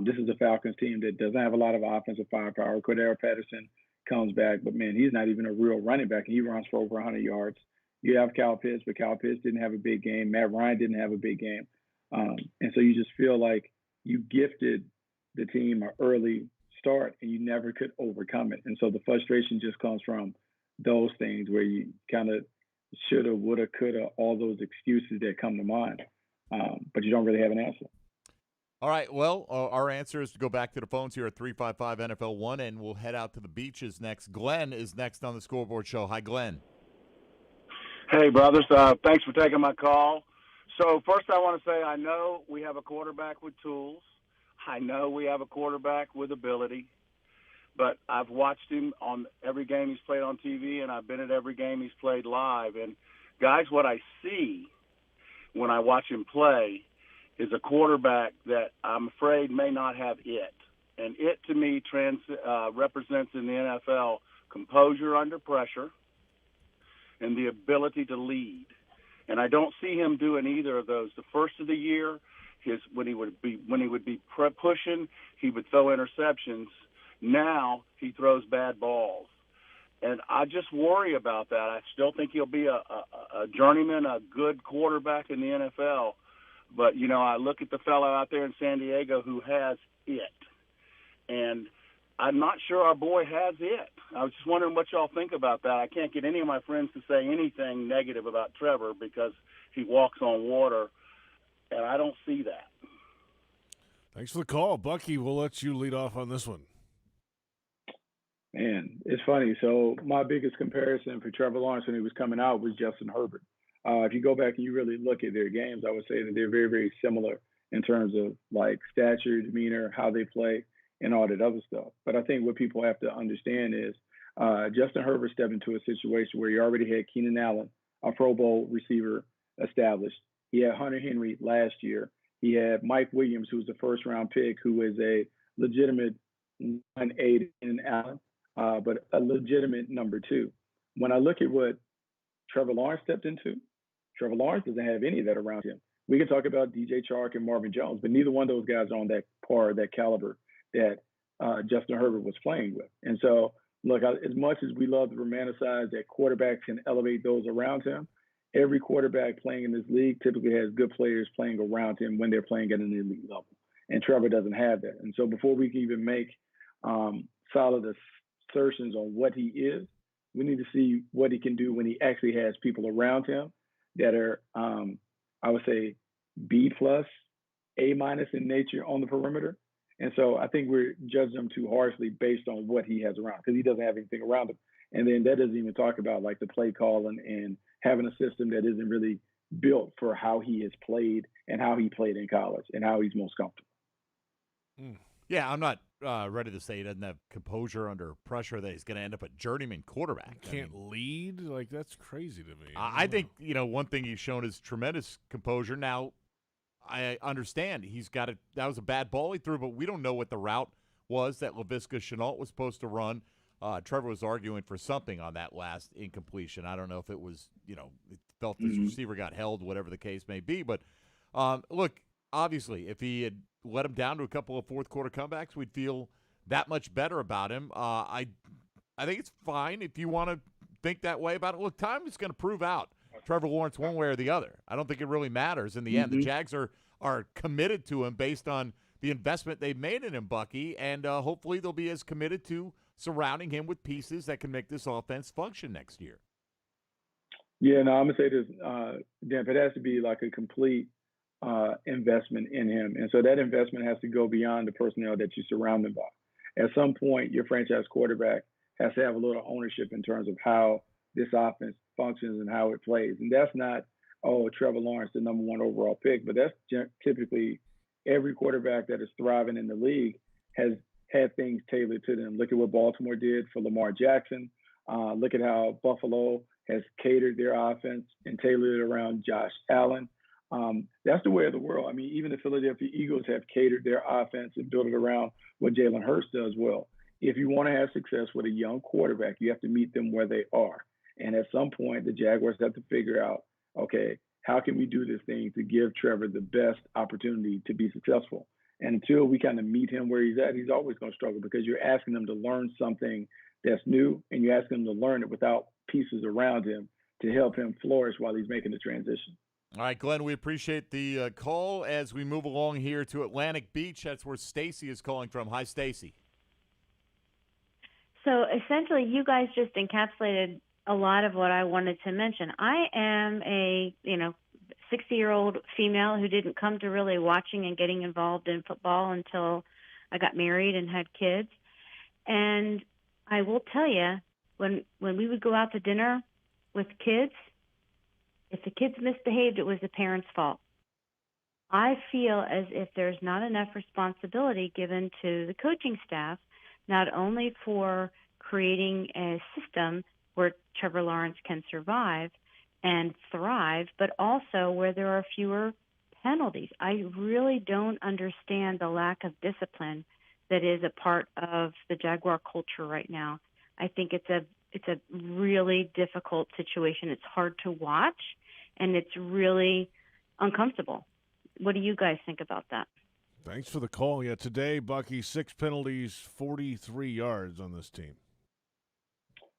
This is a Falcons team that doesn't have a lot of offensive firepower. Cordero Patterson comes back, but, man, he's not even a real running back, and he runs for over 100 yards. You have Kyle Pitts, but Kyle Pitts didn't have a big game. Matt Ryan didn't have a big game. And so you just feel like you gifted the team an early start, and you never could overcome it. And so the frustration just comes from those things where you kind of shoulda, woulda, coulda, all those excuses that come to mind, but you don't really have an answer. All right, well, our answer is to go back to the phones here at 355-NFL1, and we'll head out to the beaches next. Glenn is next on the Scoreboard Show. Hi, Glenn. Hey, brothers. Thanks for taking my call. So first I want to say I know we have a quarterback with tools. I know we have a quarterback with ability. But I've watched him on every game he's played on TV, and I've been at every game he's played live. And, guys, what I see when I watch him play is a quarterback that I'm afraid may not have it. And it, to me, represents in the NFL composure under pressure, and the ability to lead. And I don't see him doing either of those. The first of the year, when he would be pushing, he would throw interceptions. Now he throws bad balls. And I just worry about that. I still think he'll be a journeyman, a good quarterback in the NFL. But, you know, I look at the fellow out there in San Diego who has it. And I'm not sure our boy has it. I was just wondering what y'all think about that. I can't get any of my friends to say anything negative about Trevor because he walks on water, and I don't see that. Thanks for the call. Bucky, we'll let you lead off on this one. Man, it's funny. So my biggest comparison for Trevor Lawrence when he was coming out was Justin Herbert. If you go back and you really look at their games, I would say that they're very, very similar in terms of like stature, demeanor, how they play, and all that other stuff. But I think what people have to understand is Justin Herbert stepped into a situation where he already had Keenan Allen, a Pro Bowl receiver, established. He had Hunter Henry last year. He had Mike Williams, who was a first-round pick, who is a legitimate 1A in Allen, but a legitimate number 2. When I look at what Trevor Lawrence stepped into, Trevor Lawrence doesn't have any of that around him. We can talk about DJ Chark and Marvin Jones, but neither one of those guys are on that par, that caliber that Justin Herbert was playing with. And so, look, as much as we love to romanticize that quarterbacks can elevate those around him, every quarterback playing in this league typically has good players playing around him when they're playing at an elite level. And Trevor doesn't have that. And so before we can even make solid assertions on what he is, we need to see what he can do when he actually has people around him that are, I would say, B+, A- in nature on the perimeter. And so I think we're judging him too harshly based on what he has around because he doesn't have anything around him. And then that doesn't even talk about like the play calling and having a system that isn't really built for how he has played and how he played in college and how he's most comfortable. Yeah, I'm not ready to say he doesn't have composure under pressure, that he's going to end up a journeyman quarterback. Can't lead? Like, that's crazy to me. I think, you know, one thing he's shown is tremendous composure. Now, I understand that was a bad ball he threw, but we don't know what the route was that Laviska Shenault was supposed to run. Trevor was arguing for something on that last incompletion. I don't know if it was, you know, it felt this receiver got held, whatever the case may be. But, look, obviously, if he had let him down to a couple of fourth-quarter comebacks, we'd feel that much better about him. I think it's fine if you want to think that way about it. Look, time is going to prove out Trevor Lawrence one way or the other. I don't think it really matters in the end. The Jags are committed to him based on the investment they've made in him, Bucky, and hopefully they'll be as committed to surrounding him with pieces that can make this offense function next year. Yeah, no, I'm going to say this, Demp, it has to be like a complete investment in him. And so that investment has to go beyond the personnel that you surround him by. At some point, your franchise quarterback has to have a little ownership in terms of how this offense functions and how it plays. And that's not, Trevor Lawrence, the number 1 overall pick, but that's typically every quarterback that is thriving in the league has had things tailored to them. Look at what Baltimore did for Lamar Jackson. Look at how Buffalo has catered their offense and tailored it around Josh Allen. That's the way of the world. I mean, even the Philadelphia Eagles have catered their offense and built it around what Jalen Hurts does well. If you want to have success with a young quarterback, you have to meet them where they are. And at some point, the Jaguars have to figure out, okay, how can we do this thing to give Trevor the best opportunity to be successful? And until we kind of meet him where he's at, he's always going to struggle because you're asking him to learn something that's new and you're asking him to learn it without pieces around him to help him flourish while he's making the transition. All right, Glenn, we appreciate the call as we move along here to Atlantic Beach. That's where Stacy is calling from. Hi, Stacy. So essentially, you guys just encapsulated a lot of what I wanted to mention. I am a, 60-year-old female who didn't come to really watching and getting involved in football until I got married and had kids. And I will tell you, when we would go out to dinner with kids, if the kids misbehaved, it was the parents' fault. I feel as if there's not enough responsibility given to the coaching staff, not only for creating a system where Trevor Lawrence can survive and thrive, but also where there are fewer penalties. I really don't understand the lack of discipline that is a part of the Jaguar culture right now. I think it's a a really difficult situation. It's hard to watch, and it's really uncomfortable. What do you guys think about that? Thanks for the call. Yeah, today, Bucky, 6 penalties, 43 yards on this team.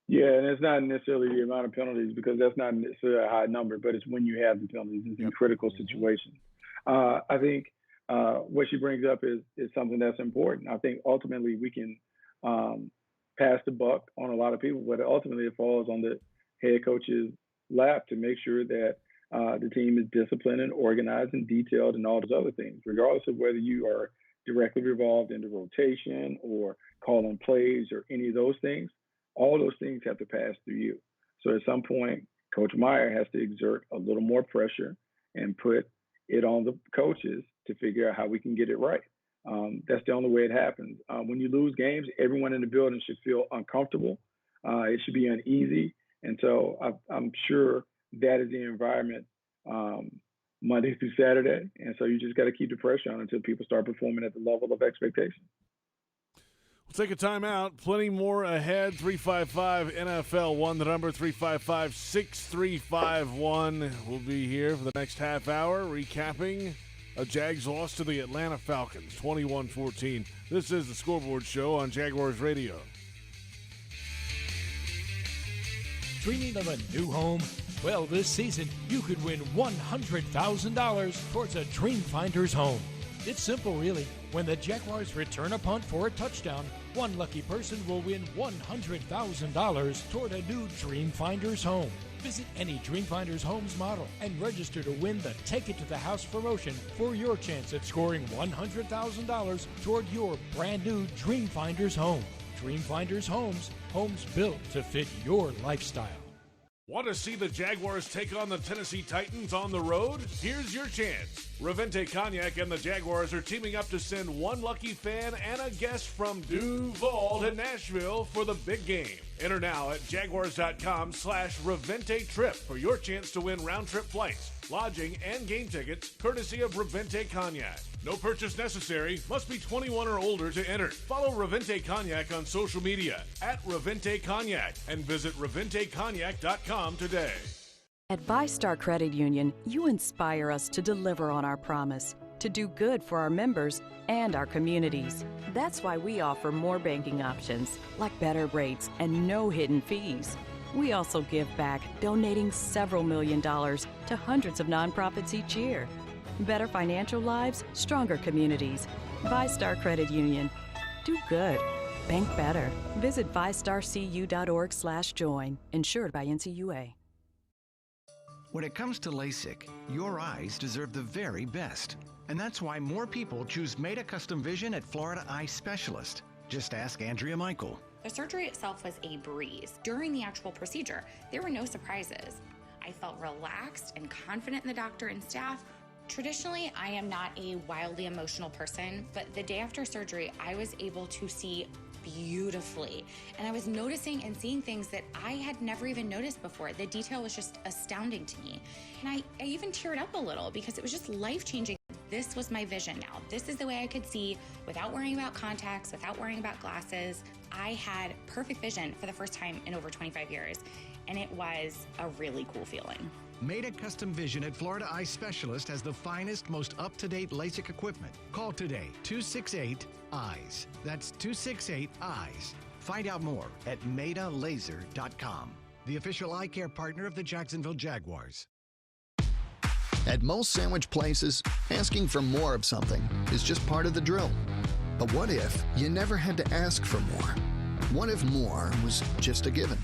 Yeah, and it's not necessarily the amount of penalties because that's not necessarily a high number, but it's when you have the penalties. It's in critical situations. I think what she brings up is something that's important. I think ultimately we can pass the buck on a lot of people, but ultimately it falls on the head coach's lap to make sure that the team is disciplined and organized and detailed and all those other things, regardless of whether you are directly involved in the rotation or calling plays or any of those things. All those things have to pass through you. So at some point, Coach Meyer has to exert a little more pressure and put it on the coaches to figure out how we can get it right. That's the only way it happens. When you lose games, everyone in the building should feel uncomfortable. It should be uneasy. And so I'm sure that is the environment Monday through Saturday. And so you just got to keep the pressure on until people start performing at the level of expectation. We'll take a timeout. Plenty more ahead. 355-NFL-1, the number 355-6351. We'll be here for the next half hour recapping a Jags loss to the Atlanta Falcons, 21-14. This is the Scoreboard Show on Jaguars Radio. Dreaming of a new home? Well, this season, you could win $100,000 towards a Dream Finder's home. It's simple, really. When the Jaguars return a punt for a touchdown, one lucky person will win $100,000 toward a new Dream Finder's home. Visit any Dream Finder's Homes model and register to win the Take It to the House promotion for your chance at scoring $100,000 toward your brand new Dream Finder's home. Dream Finder's Homes, homes built to fit your lifestyle. Want to see the Jaguars take on the Tennessee Titans on the road? Here's your chance. Revente Cognac and the Jaguars are teaming up to send one lucky fan and a guest from Duval to Nashville for the big game. Enter now at jaguars.com/Revente Trip for your chance to win round-trip flights, lodging, and game tickets courtesy of Revente Cognac. No purchase necessary. Must be 21 or older to enter. Follow Revente Cognac on social media at Revente Cognac and visit ReventeCognac.com today. At VyStar Credit Union, you inspire us to deliver on our promise, to do good for our members and our communities. That's why we offer more banking options, like better rates and no hidden fees. We also give back, donating several $1 million to hundreds of nonprofits each year. Better financial lives, stronger communities. VyStar Credit Union. Do good. Bank better. Visit vystarcu.org/join. Insured by NCUA. When it comes to LASIK, your eyes deserve the very best. And that's why more people choose Meta Custom Vision at Florida Eye Specialist. Just ask Andrea Michael. The surgery itself was a breeze. During the actual procedure, there were no surprises. I felt relaxed and confident in the doctor and staff. Traditionally, I am not a wildly emotional person, but the day after surgery, I was able to see beautifully. And I was noticing and seeing things that I had never even noticed before. The detail was just astounding to me. And I even teared up a little because it was just life-changing. This was my vision now. This is the way I could see without worrying about contacts, without worrying about glasses. I had perfect vision for the first time in over 25 years. And it was a really cool feeling. Meta Custom Vision at Florida Eye Specialist has the finest, most up-to-date LASIK equipment. Call today, 268-EYES. That's 268-EYES. Find out more at metalaser.com, the official eye care partner of the Jacksonville Jaguars. At most sandwich places, asking for more of something is just part of the drill. But what if you never had to ask for more? What if more was just a given?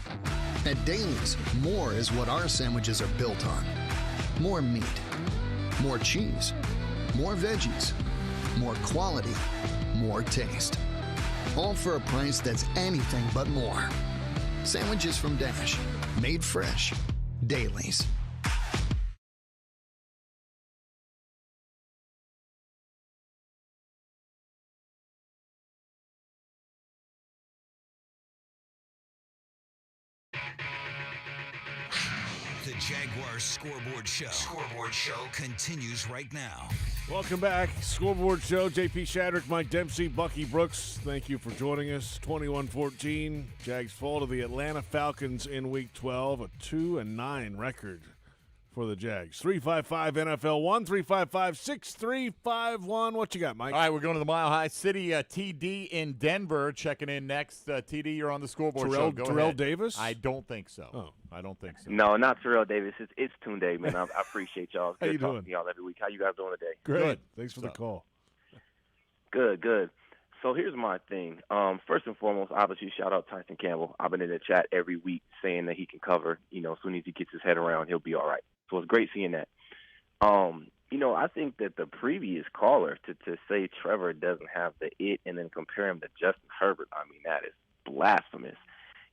At Daly's, more is what our sandwiches are built on. More meat, more cheese, more veggies, more quality, more taste. All for a price that's anything but more. Sandwiches from Dash, made fresh. Daly's. The Jaguars Scoreboard Show continues right now. Welcome back. Scoreboard Show. JP Shadrick, Mike Dempsey, Bucky Brooks. Thank you for joining us. 21-14. Jags fall to the Atlanta Falcons in Week 12. A 2-9 record for the Jags. 355 NFL 1, 355-6351. What you got, Mike? All right, we're going to the Mile High City. TD in Denver checking in next. TD, you're on the Scoreboard Show. Go Terrell ahead. Davis? I don't think so. Oh. I don't think so. No, not Terrell Davis. It's Tunde, man. I appreciate y'all. It's How good you talking doing? to y'all every week. How you guys doing today? Great. Thanks for the call. Good. So here's my thing. First and foremost, obviously, shout out Tyson Campbell. I've been in the chat every week saying that he can cover. As soon as he gets his head around, he'll be all right. So it's great seeing that. I think that the previous caller to say Trevor doesn't have the it and then compare him to Justin Herbert, that is blasphemous.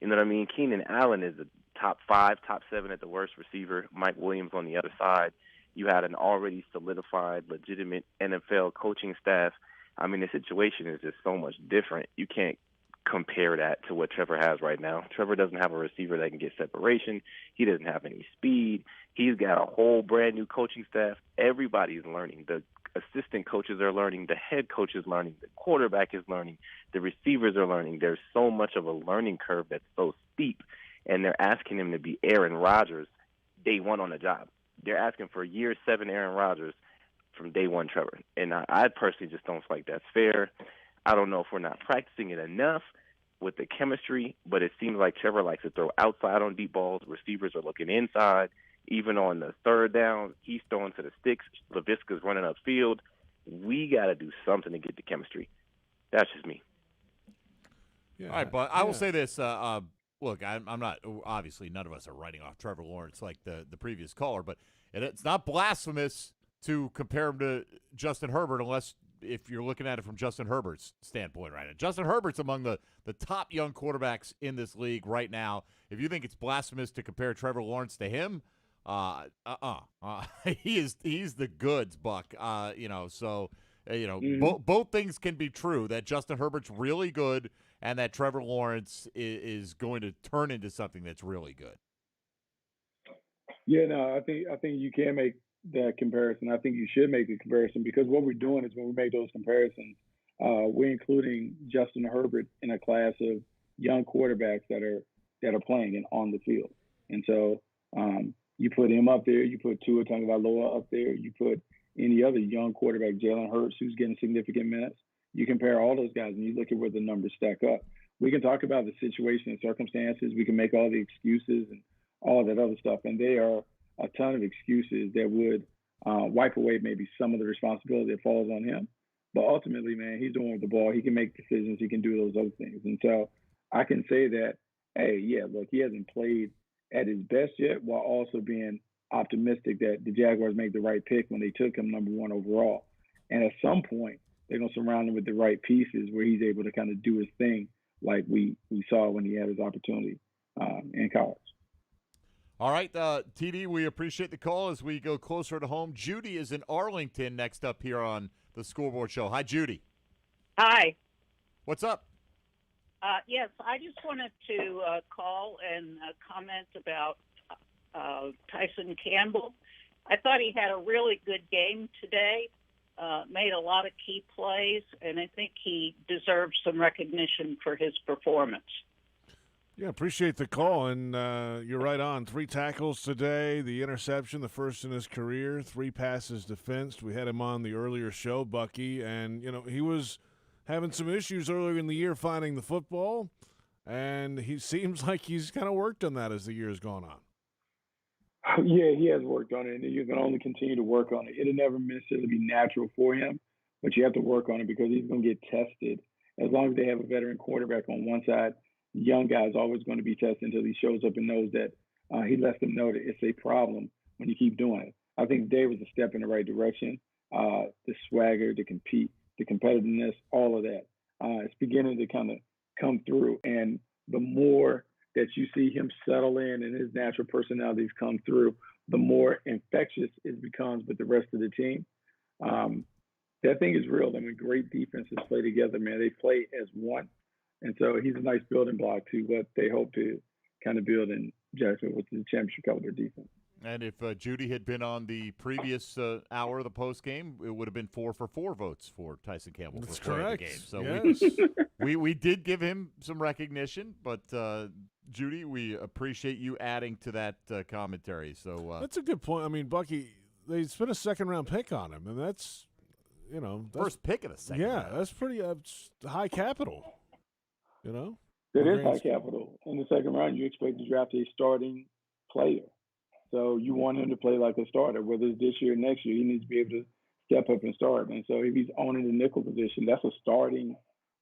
You know what I mean? Keenan Allen is a top 5, top 7 at the worst receiver. Mike Williams on the other side. You had an already solidified, legitimate NFL coaching staff. The situation is just so much different. You can't compare that to what Trevor has right now. Trevor doesn't have a receiver that can get separation. He doesn't have any speed. He's got a whole brand new coaching staff. Everybody's learning. The assistant coaches are learning. The head coach is learning. The quarterback is learning. The receivers are learning. There's so much of a learning curve that's so steep, and they're asking him to be Aaron Rodgers day one on the job. They're asking for year 7 Aaron Rodgers from day one Trevor. And I personally just don't feel like that's fair. I don't know if we're not practicing it enough with the chemistry, but it seems like Trevor likes to throw outside on deep balls. Receivers are looking inside. Even on the third down, he's throwing to the sticks. Laviska's running upfield. We got to do something to get the chemistry. That's just me. Yeah, all right, but I will say this. Look, I'm not – obviously none of us are writing off Trevor Lawrence like the previous caller, but it's not blasphemous to compare him to Justin Herbert unless if you're looking at it from Justin Herbert's standpoint right now. Justin Herbert's among the top young quarterbacks in this league right now. If you think it's blasphemous to compare Trevor Lawrence to him, he's the goods, Buck. Both things can be true, that Justin Herbert's really good and that Trevor Lawrence is going to turn into something that's really good. Yeah, no, I think you can make that comparison. I think you should make the comparison because what we're doing is when we make those comparisons, we're including Justin Herbert in a class of young quarterbacks that are playing and on the field. And so you put him up there, you put Tua Tagovailoa up there, you put any other young quarterback, Jalen Hurts, who's getting significant minutes. You compare all those guys and you look at where the numbers stack up. We can talk about the situation and circumstances. We can make all the excuses and all that other stuff. And they are a ton of excuses that would wipe away maybe some of the responsibility that falls on him. But ultimately, man, he's doing with the ball. He can make decisions. He can do those other things. And so I can say that, hey, yeah, look, he hasn't played at his best yet while also being optimistic that the Jaguars made the right pick when they took him number 1 overall. And at some point, they're going to surround him with the right pieces where he's able to kind of do his thing like we saw when he had his opportunity in college. All right, TD, we appreciate the call as we go closer to home. Judy is in Arlington next up here on the Scoreboard Show. Hi, Judy. Hi. What's up? Yes, I just wanted to call and comment about Tyson Campbell. I thought he had a really good game today, made a lot of key plays, and I think he deserves some recognition for his performance. Yeah, appreciate the call, and you're right on. 3 tackles today, the interception, the first in his career, 3 passes defensed. We had him on the earlier show, Bucky, and, he was having some issues earlier in the year finding the football, and he seems like he's kind of worked on that as the year's gone on. Yeah, he has worked on it, and you're going to only continue to work on it. It'll never necessarily be natural for him, but you have to work on it because he's going to get tested. As long as they have a veteran quarterback on one side, the young guy is always going to be tested until he shows up and knows that he lets them know that it's a problem when you keep doing it. I think today was a step in the right direction. The swagger, the competitiveness, all of that. It's beginning to kind of come through. And the more that you see him settle in and his natural personalities come through, the more infectious it becomes with the rest of the team. That thing is real. I mean, great defenses play together, man. They play as one. And so he's a nice building block to what they hope to kind of build in Jacksonville, which is a championship caliber defense. And if Judy had been on the previous hour of the post game, it would have been 4 for 4 votes for Tyson Campbell. That's for player of correct. the game. So yes. we did give him some recognition, but Judy, we appreciate you adding to that commentary. So that's a good point. I mean, Bucky, they spent a second-round pick on him, and that's, that's, first pick of the second round. That's pretty high capital, It is high capital. In the second round, you expect to draft a starting player. So you want him to play like a starter, whether it's this year or next year. He needs to be able to step up and start. And so if he's owning the nickel position, that's a starting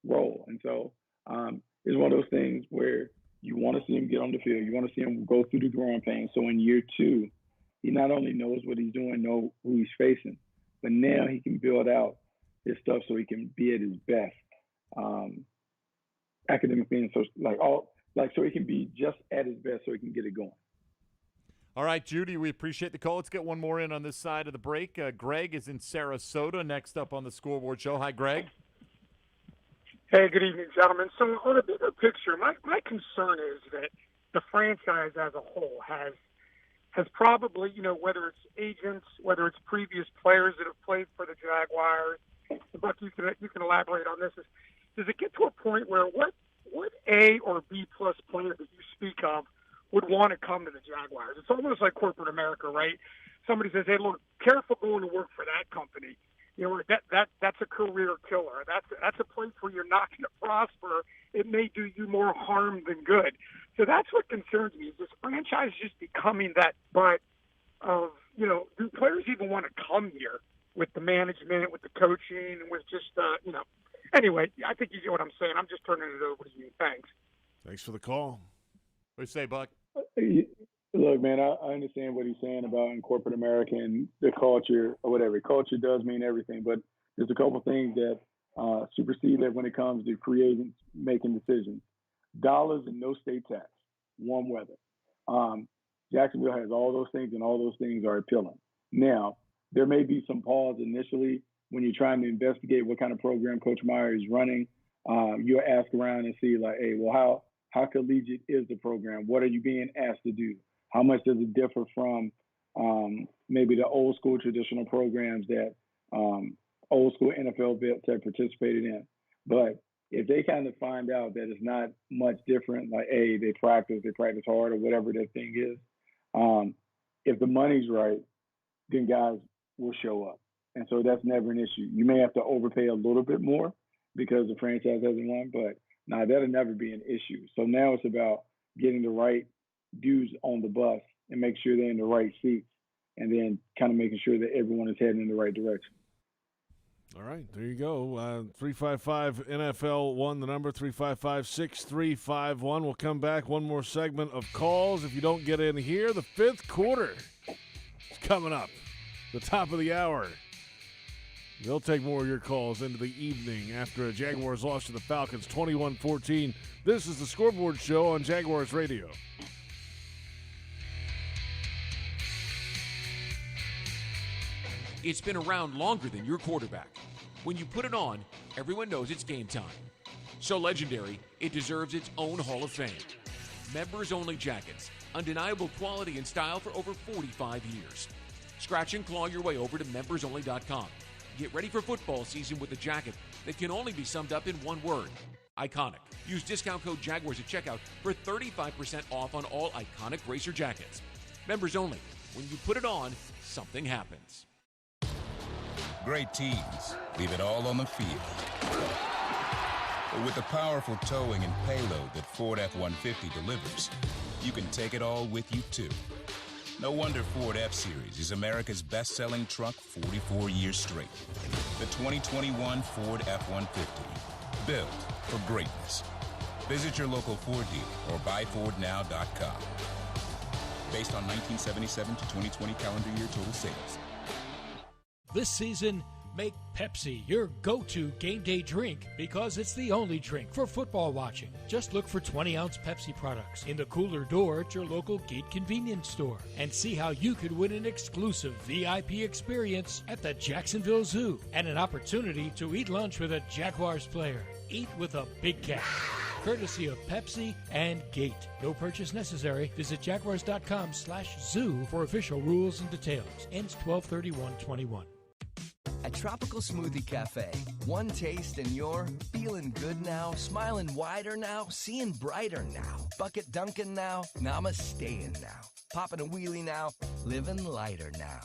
role. And so it's one of those things where you want to see him get on the field. You want to see him go through the growing pains. So in year 2, he not only knows what he's doing, know who he's facing, but now he can build out his stuff so he can be at his best. Academically and so he can be just at his best so he can get it going. All right, Judy, we appreciate the call. Let's get one more in on this side of the break. Greg is in Sarasota next up on the Scoreboard Show. Hi, Greg. Hey, good evening, gentlemen. So on a bigger picture, my concern is that the franchise as a whole has probably, whether it's agents, whether it's previous players that have played for the Jaguars, Buck, you can elaborate on this. Does it get to a point where what A or B plus player that you speak of would want to come to the Jaguars? It's almost like corporate America, right? Somebody says, "Hey, look, careful going to work for that company. That's a career killer. That's a place where you're not going to prosper. It may do you more harm than good." So that's what concerns me. Is this franchise just becoming that butt of, do players even want to come here with the management, with the coaching, with just, Anyway, I think you get what I'm saying. I'm just turning it over to you. Thanks. Thanks for the call. What do you say, Buck? Look, man, I understand what he's saying about in corporate America and the culture or whatever. Culture does mean everything, but there's a couple things that supersede that when it comes to creating, making decisions. Dollars and no state tax, warm weather. Jacksonville has all those things, and all those things are appealing. Now, there may be some pause initially when you're trying to investigate what kind of program Coach Meyer is running. You'll ask around and see, like, hey, well, how collegiate is the program? What are you being asked to do? How much does it differ from maybe the old school traditional programs that old school NFL vets have participated in? But if they kind of find out that it's not much different, like, hey, they practice hard or whatever that thing is, if the money's right, then guys will show up. And so that's never an issue. You may have to overpay a little bit more because the franchise hasn't won, but that'll never be an issue. So now it's about getting the right dudes on the bus and make sure they're in the right seats, and then kind of making sure that everyone is heading in the right direction. All right, there you go. 355 NFL 1, the number 355-6351. We'll come back. One more segment of calls. If you don't get in here, the fifth quarter is coming up. The top of the hour. They'll take more of your calls into the evening after a Jaguars loss to the Falcons 21-14. This is the Scoreboard Show on Jaguars Radio. It's been around longer than your quarterback. When you put it on, everyone knows it's game time. So legendary, it deserves its own Hall of Fame. Members-only jackets, undeniable quality and style for over 45 years. Scratch and claw your way over to membersonly.com. Get ready for football season with a jacket that can only be summed up in one word: iconic. Use discount code Jaguars at checkout for 35% off on all iconic racer jackets. Members only. When you put it on, something happens. Great teams leave it all on the field. But with the powerful towing and payload that Ford F-150 delivers, you can take it all with you too. No wonder Ford F-Series is America's best-selling truck 44 years straight. The 2021 Ford F-150, built for greatness. Visit your local Ford dealer or buyfordnow.com. Based on 1977 to 2020 calendar year total sales. This season, make Pepsi your go-to game day drink because it's the only drink for football watching. Just look for 20-ounce Pepsi products in the cooler door at your local Gate convenience store and see how you could win an exclusive VIP experience at the Jacksonville Zoo and an opportunity to eat lunch with a Jaguars player. Eat with a big cat. courtesy of Pepsi and Gate. No purchase necessary. Visit jaguars.com/zoo for official rules and details. Ends 12/31/21. At Tropical Smoothie Cafe, one taste and you're feeling good now, smiling wider now, seeing brighter now, bucket dunking now, namasteing now, popping a wheelie now, living lighter now.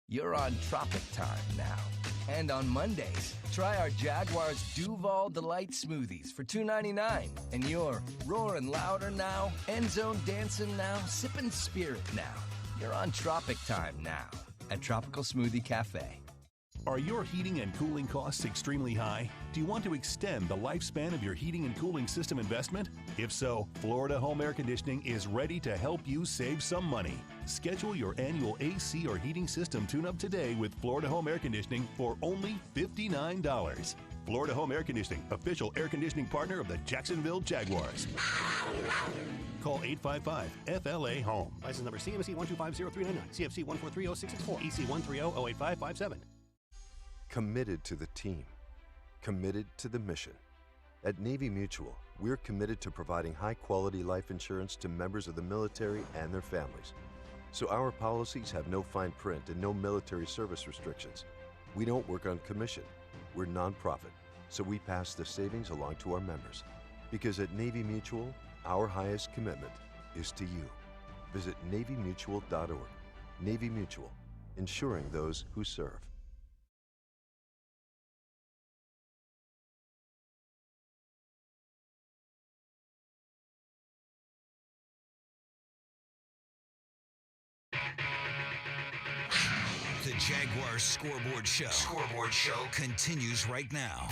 You're on Tropic Time now. And on Mondays, try our Jaguars Duval Delight Smoothies for $2.99. And you're roaring louder now, end zone dancing now, sipping spirit now. You're on Tropic Time now at Tropical Smoothie Cafe. Are your heating and cooling costs extremely high? Do you want to extend the lifespan of your heating and cooling system investment? If so, Florida Home Air Conditioning is ready to help you save some money. Schedule your annual AC or heating system tune-up today with Florida Home Air Conditioning for only $59. Florida Home Air Conditioning, official air conditioning partner of the Jacksonville Jaguars. Call 855-FLA-HOME. License number CMC 1250399, CFC 1430664, EC 130-08557. Committed to the team. Committed to the mission. At Navy Mutual, we're committed to providing high-quality life insurance to members of the military and their families. So our policies have no fine print and no military service restrictions. We don't work on commission. We're nonprofit, so we pass the savings along to our members. Because at Navy Mutual, our highest commitment is to you. Visit NavyMutual.org. Navy Mutual, insuring those who serve. The Jaguars Scoreboard Show continues right now.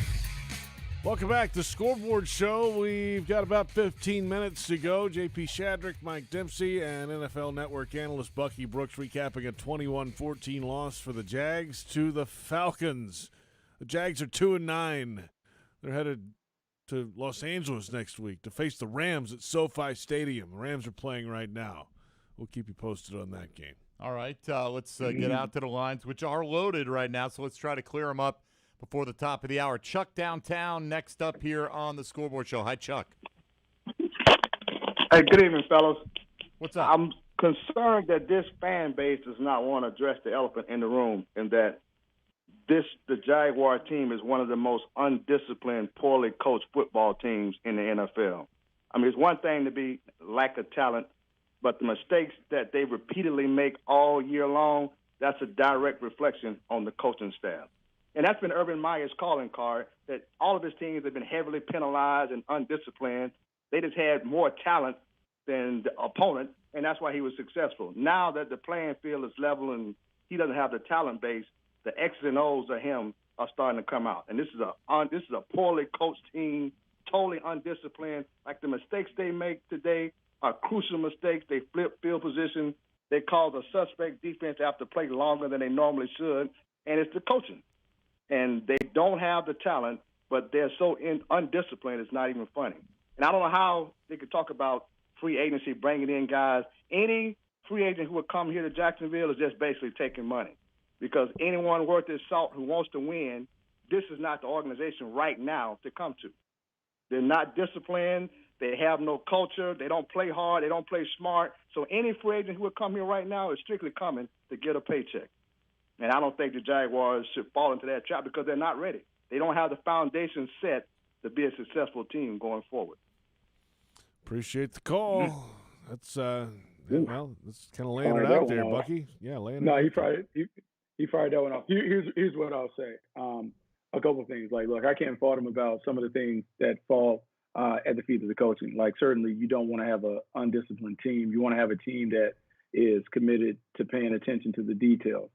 Welcome back to Scoreboard Show. We've got about 15 minutes to go. JP Shadrick, Mike Dempsey, and NFL Network analyst Bucky Brooks recapping a 21-14 loss for the Jags to the Falcons. The Jags are 2-9. They're headed to Los Angeles next week to face the Rams at SoFi Stadium. The Rams are playing right now. We'll keep you posted on that game. All right, let's get out to the lines, which are loaded right now, so let's try to clear them up before the top of the hour. Chuck downtown next up here on the Scoreboard Show. Hi, Chuck. Hey, good evening, fellas. What's up? I'm concerned that this fan base does not want to address the elephant in the room, and that the Jaguar team is one of the most undisciplined, poorly coached football teams in the NFL. I mean, it's one thing to be lack of talent, but the mistakes that they repeatedly make all year long, that's a direct reflection on the coaching staff. And that's been Urban Meyer's calling card, that all of his teams have been heavily penalized and undisciplined. They just had more talent than the opponent, and that's why he was successful. Now that the playing field is level and he doesn't have the talent base, the X's and O's of him are starting to come out. And this is a poorly coached team, totally undisciplined. Like the mistakes they make today are crucial mistakes. They flip field position. They cause a suspect defense after play longer than they normally should, and it's the coaching. And they don't have the talent, but they're so undisciplined, it's not even funny. And I don't know how they could talk about free agency, bringing in guys. Any free agent who would come here to Jacksonville is just basically taking money, because anyone worth his salt who wants to win, this is not the organization right now to come to. They're not disciplined. They have no culture. They don't play hard. They don't play smart. So any free agent who would come here right now is strictly coming to get a paycheck. And I don't think the Jaguars should fall into that trap because they're not ready. They don't have the foundation set to be a successful team going forward. Appreciate the call. That's well, that's kind of laying it out there, Bucky. Yeah, laying it out. He fired that one off. Here's what I'll say. A couple of things. Like, look, I can't fault him about some of the things that fall at the feet of the coaching. Like, certainly you don't want to have an undisciplined team. You want to have a team that is committed to paying attention to the details.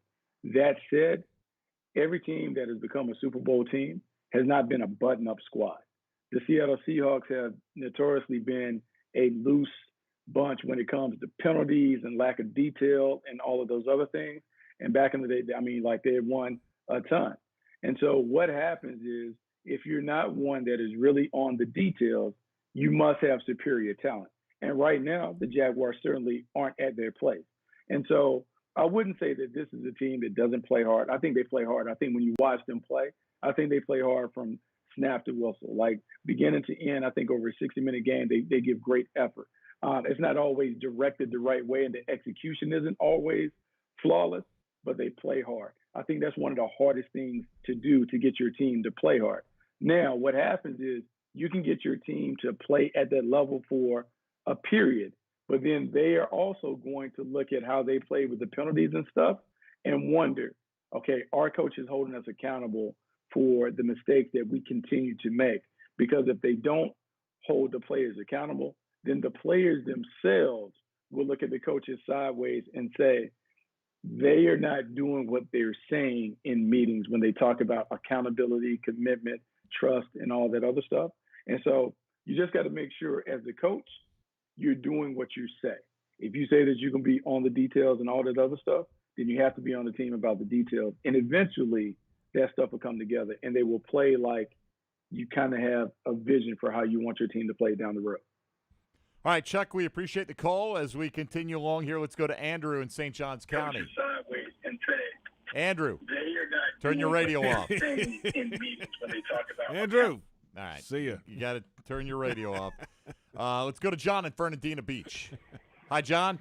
That said, every team that has become a Super Bowl team has not been a button-up squad. The Seattle Seahawks have notoriously been a loose bunch when it comes to penalties and lack of detail and all of those other things. And back in the day, I mean, like, they had won a ton. And so what happens is, if you're not one that is really on the details, you must have superior talent. And right now, the Jaguars certainly aren't at their place. And so I wouldn't say that this is a team that doesn't play hard. I think they play hard. I think when you watch them play, I think they play hard from snap the whistle. Like beginning to end, I think over a 60-minute game, they give great effort. It's not always directed the right way, and the execution isn't always flawless, but they play hard. I think that's one of the hardest things to do, to get your team to play hard. Now, what happens is you can get your team to play at that level for a period, but then they are also going to look at how they play with the penalties and stuff and wonder, okay, our coach is holding us accountable for the mistakes that we continue to make. Because if they don't hold the players accountable, then the players themselves will look at the coaches sideways and say, they are not doing what they're saying in meetings when they talk about accountability, commitment, trust, and all that other stuff. And so you just got to make sure as a coach, you're doing what you say. If you say that you can be on the details and all that other stuff, then you have to be on the team about the details. And eventually that stuff will come together and they will play like you kind of have a vision for how you want your team to play down the road. All right, Chuck, we appreciate the call. As we continue along here, let's go to Andrew in St. Johns County. Andrew, turn your radio off. Andrew. All right. See ya. You got to turn your radio off. Let's go to John in Fernandina Beach. Hi, John.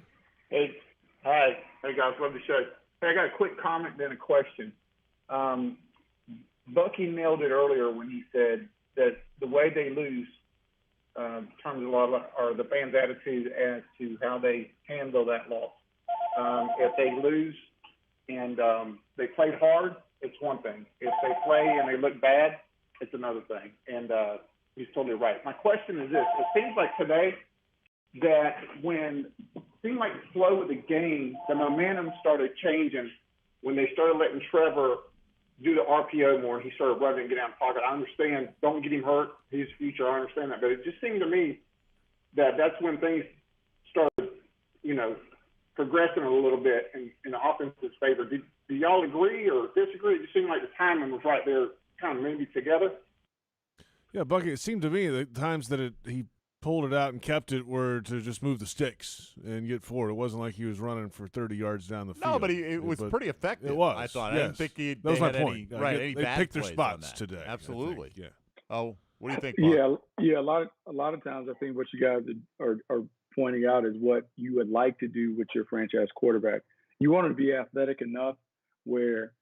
Hey. Hi. Hey, guys. Love the show. Hey, I got a quick comment, then a question. Bucky nailed it earlier when he said that the way they lose determines a lot of the fans' attitude as to how they handle that loss. If they lose and they played hard, it's one thing. If they play and they look bad, it's another thing. And he's totally right. My question is this. It seems like today that when it seemed like the flow of the game, the momentum started changing when they started letting Trevor do the RPO more, and he started running and getting out of the pocket. I understand, don't get him hurt, his future, I understand that. But it just seemed to me that that's when things started, progressing a little bit in the offense's favor. Do y'all agree or disagree? It just seemed like the timing was right there, kind of maybe together. Yeah, Bucky, it seemed to me the times that he pulled it out and kept it were to just move the sticks and get forward. It wasn't like he was running for 30 yards down the field. No, but it was pretty effective. It was. I thought. Yes. I didn't think that was my had point. Any they bad picked their plays spots on that. today. Absolutely. Yeah. Oh, what do you think, Bob? Yeah. A lot of times, I think what you guys are pointing out is what you would like to do with your franchise quarterback. You want him to be athletic enough where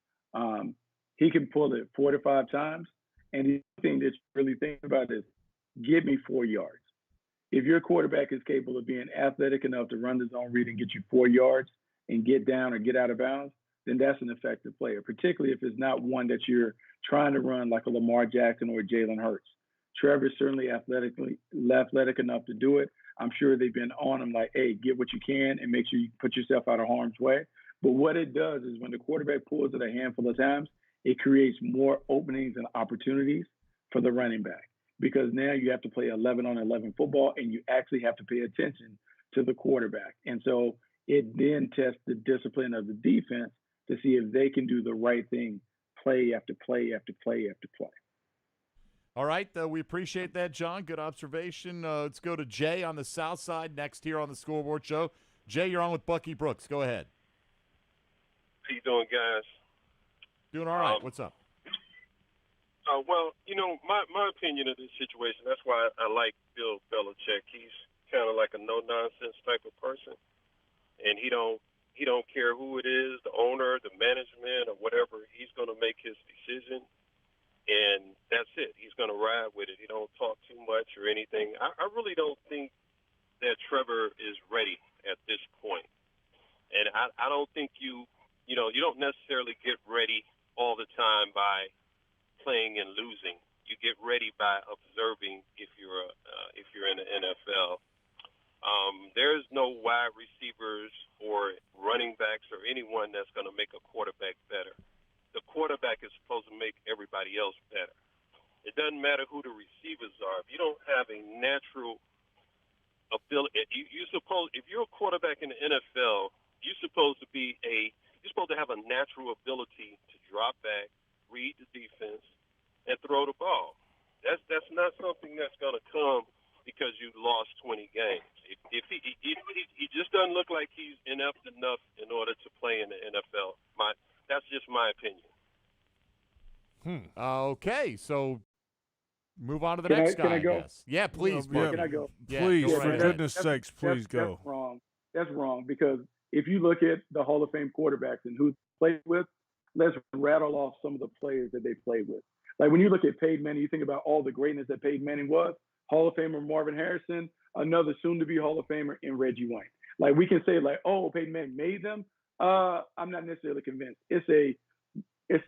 he can pull it 4 to 5 times. And the thing that you really think about is, give me 4 yards. If your quarterback is capable of being athletic enough to run the zone read and get you 4 yards and get down or get out of bounds, then that's an effective player, particularly if it's not one that you're trying to run like a Lamar Jackson or Jalen Hurts. Trevor's certainly athletic enough to do it. I'm sure they've been on him like, hey, get what you can and make sure you put yourself out of harm's way. But what it does is when the quarterback pulls it a handful of times, it creates more openings and opportunities for the running back. Because now you have to play 11-on-11 football and you actually have to pay attention to the quarterback. And so it then tests the discipline of the defense to see if they can do the right thing play after play after play after play. All right, we appreciate that, John. Good observation. Let's go to Jay on the south side next here on the Scoreboard Show. Jay, you're on with Bucky Brooks. Go ahead. How you doing, guys? Doing all right. What's up? Well, my opinion of this situation, that's why I like Bill Belichick. He's kind of like a no-nonsense type of person. And he don't care who it is, the owner, the management, or whatever. He's going to make his decision, and that's it. He's going to ride with it. He don't talk too much or anything. I really don't think that Trevor is ready at this point. And I don't think you don't necessarily get ready all the time by playing and losing. You get ready by observing if you're in the NFL. There's no wide receivers or running backs or anyone that's going to make a quarterback better. The quarterback is supposed to make everybody else better. It doesn't matter who the receivers are. If you don't have a natural ability, if you're a quarterback in the NFL, you're supposed to have a natural ability to drop back, read the defense, and throw the ball. That's not something that's going to come because you lost 20 games. If he just doesn't look like he's inept enough in order to play in the NFL. That's just my opinion. Okay, so Move on to the next guy, I go? I guess. Yeah, please. Yeah, Can I go? Please, go for right goodness ahead. sakes, please go. That's wrong. That's wrong because if you look at the Hall of Fame quarterbacks and who they played with, let's rattle off some of the players that they played with. Like when you look at Peyton Manning, you think about all the greatness that Peyton Manning was. Hall of Famer Marvin Harrison, another soon-to-be Hall of Famer in Reggie Wayne. Like we can say like, oh, Peyton Manning made them. I'm not necessarily convinced. It's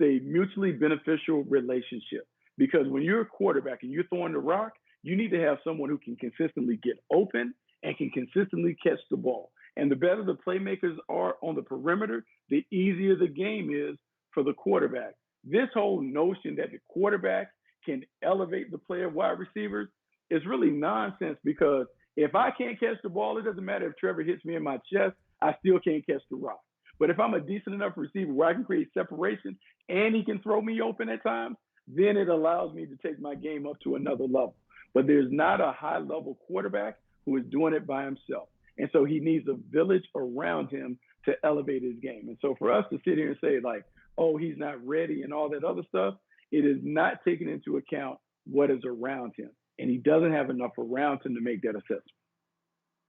a mutually beneficial relationship because when you're a quarterback and you're throwing the rock, you need to have someone who can consistently get open and can consistently catch the ball. And the better the playmakers are on the perimeter, the easier the game is for the quarterback. This whole notion that the quarterback can elevate the player wide receivers is really nonsense because if I can't catch the ball, it doesn't matter if Trevor hits me in my chest, I still can't catch the rock. But if I'm a decent enough receiver where I can create separation and he can throw me open at times, then it allows me to take my game up to another level. But there's not a high-level quarterback who is doing it by himself. And so he needs a village around him to elevate his game. And so for us to sit here and say, like, oh, he's not ready and all that other stuff, it is not taking into account what is around him. And he doesn't have enough around him to make that assessment.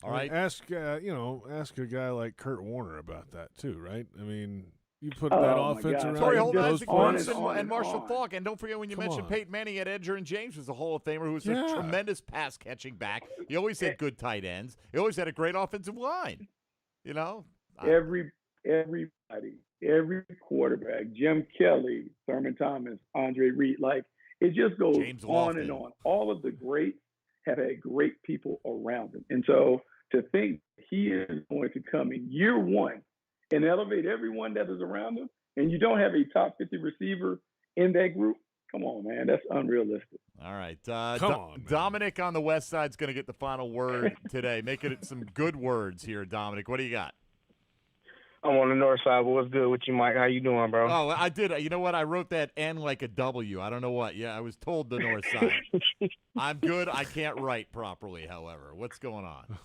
All right. Ask a guy like Kurt Warner about that too, right? I mean, you put that offense around Torrey Holt, those Isaac players. and Marshall Faulk. And don't forget when you mentioned Peyton Manning at Edgerrin James was a Hall of Famer who was a tremendous pass catching back. He always had good tight ends. He always had a great offensive line. You know, everybody, every quarterback, Jim Kelly, Thurman Thomas, Andre Reed, like it just goes on and on. All of the greats have had great people around them. And so to think he is going to come in year one and elevate everyone that is around him, and you don't have a top 50 receiver in that group, come on, man. That's unrealistic. All right. Come on, Dominic on the West Side is going to get the final word today. Making it some good words here, Dominic. What do you got? I'm on the North Side. But what's good with you, Mike? How you doing, bro? Oh, I did. You know what? I wrote that N like a W. I don't know what. Yeah, I was told the North Side. I'm good. I can't write properly, however. What's going on?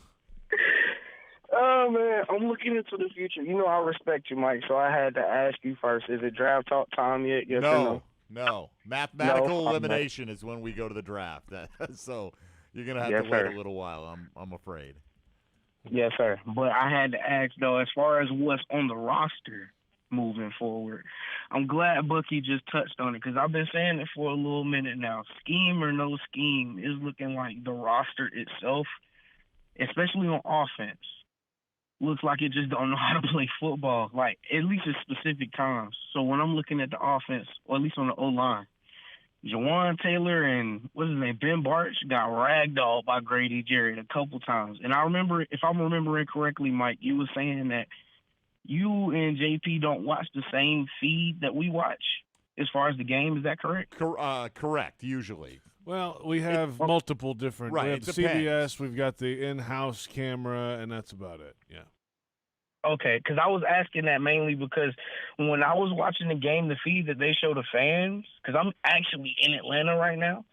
Oh, man, I'm looking into the future. You know I respect you, Mike, so I had to ask you first. Is it draft talk time yet? Yes or no? No. Mathematical elimination is when we go to the draft. So you're going to have to wait a little while, I'm afraid. Yes, sir. But I had to ask, though, as far as what's on the roster moving forward, I'm glad Bucky just touched on it because I've been saying it for a little minute now. Scheme or no scheme is looking like the roster itself, especially on offense, looks like it just don't know how to play football, like at least at specific times. So when I'm looking at the offense, or at least on the O-line, Jawan Taylor and what's his name, Ben Bartch got ragdolled by Grady Jarrett a couple times. And I remember, if I'm remembering correctly, Mike, you were saying that you and JP don't watch the same feed that we watch as far as the game. Is that correct? Correct, usually. Well, we have multiple different. Right, we have the CBS, we've got the in-house camera, and that's about it. Yeah. Okay, because I was asking that mainly because when I was watching the game, the feed that they show the fans, because I'm actually in Atlanta right now,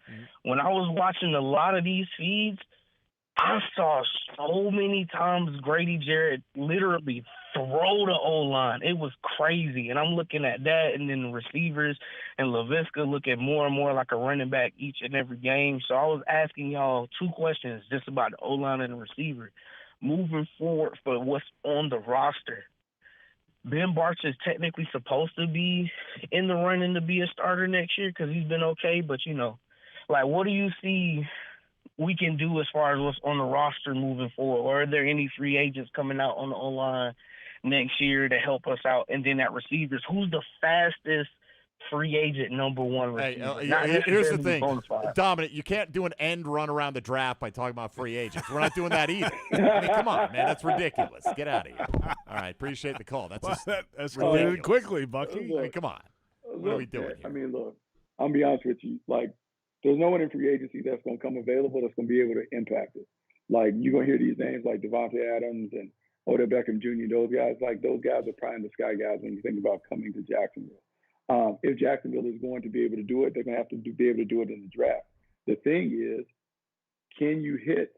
when I was watching a lot of these feeds, I saw so many times Grady Jarrett literally throw the O-line. It was crazy. And I'm looking at that, and then the receivers and LaVisca looking more and more like a running back each and every game. So I was asking y'all two questions just about the O-line and the receiver. Moving forward for what's on the roster, Ben Bartch is technically supposed to be in the running to be a starter next year because he's been okay. But, you know, like what do you see we can do as far as what's on the roster moving forward? Or are there any free agents coming out on the O-line next year to help us out? And then at receivers, who's the fastest free agent number one receiver? Here's the thing, Dominic, you can't do an end run around the draft by talking about free agents. We're not doing that either. I mean, come on, man. That's ridiculous. Get out of here. All right, appreciate the call. That's escalated quickly, Bucky. I mean, come on. What are we doing here? I mean, look, I'll be honest with you. Like, there's no one in free agency that's going to come available that's going to be able to impact it. Like, you're going to hear these names like Devontae Adams and Odell Beckham Jr., those guys. Like, those guys are pie in the sky guys when you think about coming to Jacksonville. If Jacksonville is going to be able to do it, they're going to have to be able to do it in the draft. The thing is, can you hit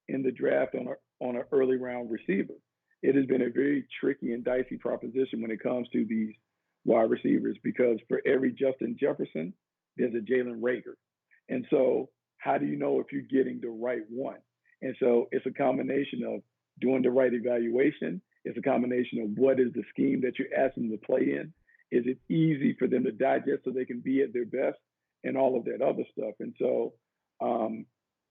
in the draft on an early round receiver? It has been a very tricky and dicey proposition when it comes to these wide receivers because for every Justin Jefferson, there's a Jalen Reagor. And so how do you know if you're getting the right one? And so it's a combination of doing the right evaluation. It's a combination of what is the scheme that you're asking them to play in. Is it easy for them to digest so they can be at their best and all of that other stuff? And so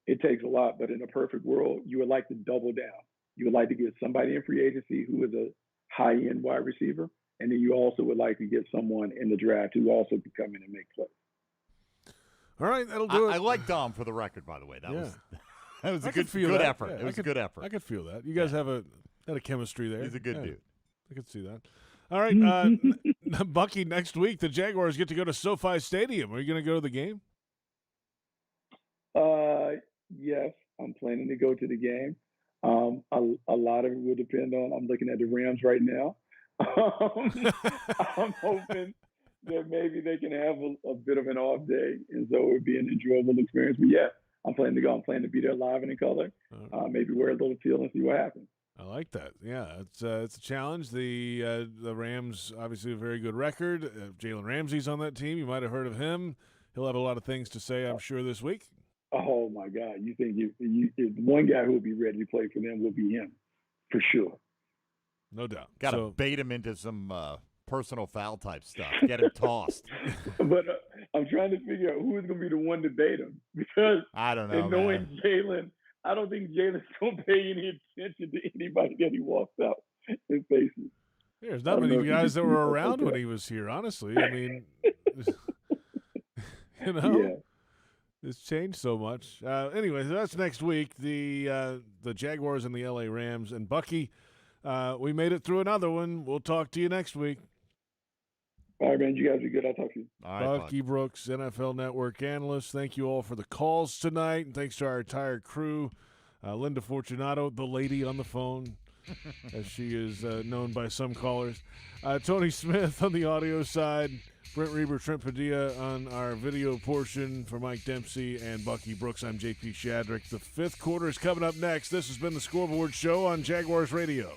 it takes a lot, but in a perfect world, you would like to double down. You would like to get somebody in free agency who is a high-end wide receiver, and then you also would like to get someone in the draft who also can come in and make plays. All right, that'll do it. I like Dom for the record, by the way. That was a good that. effort. Yeah, it was a good effort. I could feel that. You guys had a chemistry there. He's a good dude. I could see that. All right, Bucky, next week the Jaguars get to go to SoFi Stadium. Are you going to go to the game? Yes, I'm planning to go to the game. A lot of it will depend on, I'm looking at the Rams right now. I'm hoping that maybe they can have a bit of an off day, and so it would be an enjoyable experience. But yeah, I'm planning to go. I'm planning to be there live and in color. Maybe wear a little teal and see what happens. I like that. Yeah, it's a challenge. The Rams obviously a very good record. Jalen Ramsey's on that team. You might have heard of him. He'll have a lot of things to say, I'm sure, this week. Oh my God! You think if one guy who will be ready to play for them will be him, for sure. No doubt. Got to bait him into some personal foul type stuff. Get him tossed. But I'm trying to figure out who's going to be the one to bait him, because I don't know. And knowing Jalen, I don't think Jalen's going to pay any attention to anybody that he walks out and faces. There's not many guys that were around when he was here, honestly. I mean, you know, yeah. It's changed so much. Anyway, so that's next week. The Jaguars and the LA Rams. And Bucky, we made it through another one. We'll talk to you next week. All right, man. You guys are good. I'll talk to you. All right, Bucky Brooks, NFL Network analyst. Thank you all for the calls tonight. And thanks to our entire crew. Linda Fortunato, the lady on the phone, as she is known by some callers. Tony Smith on the audio side. Brent Reber, Trent Padilla on our video portion. For Mike Dempsey and Bucky Brooks, I'm JP Shadrick. The fifth quarter is coming up next. This has been the Scoreboard Show on Jaguars Radio.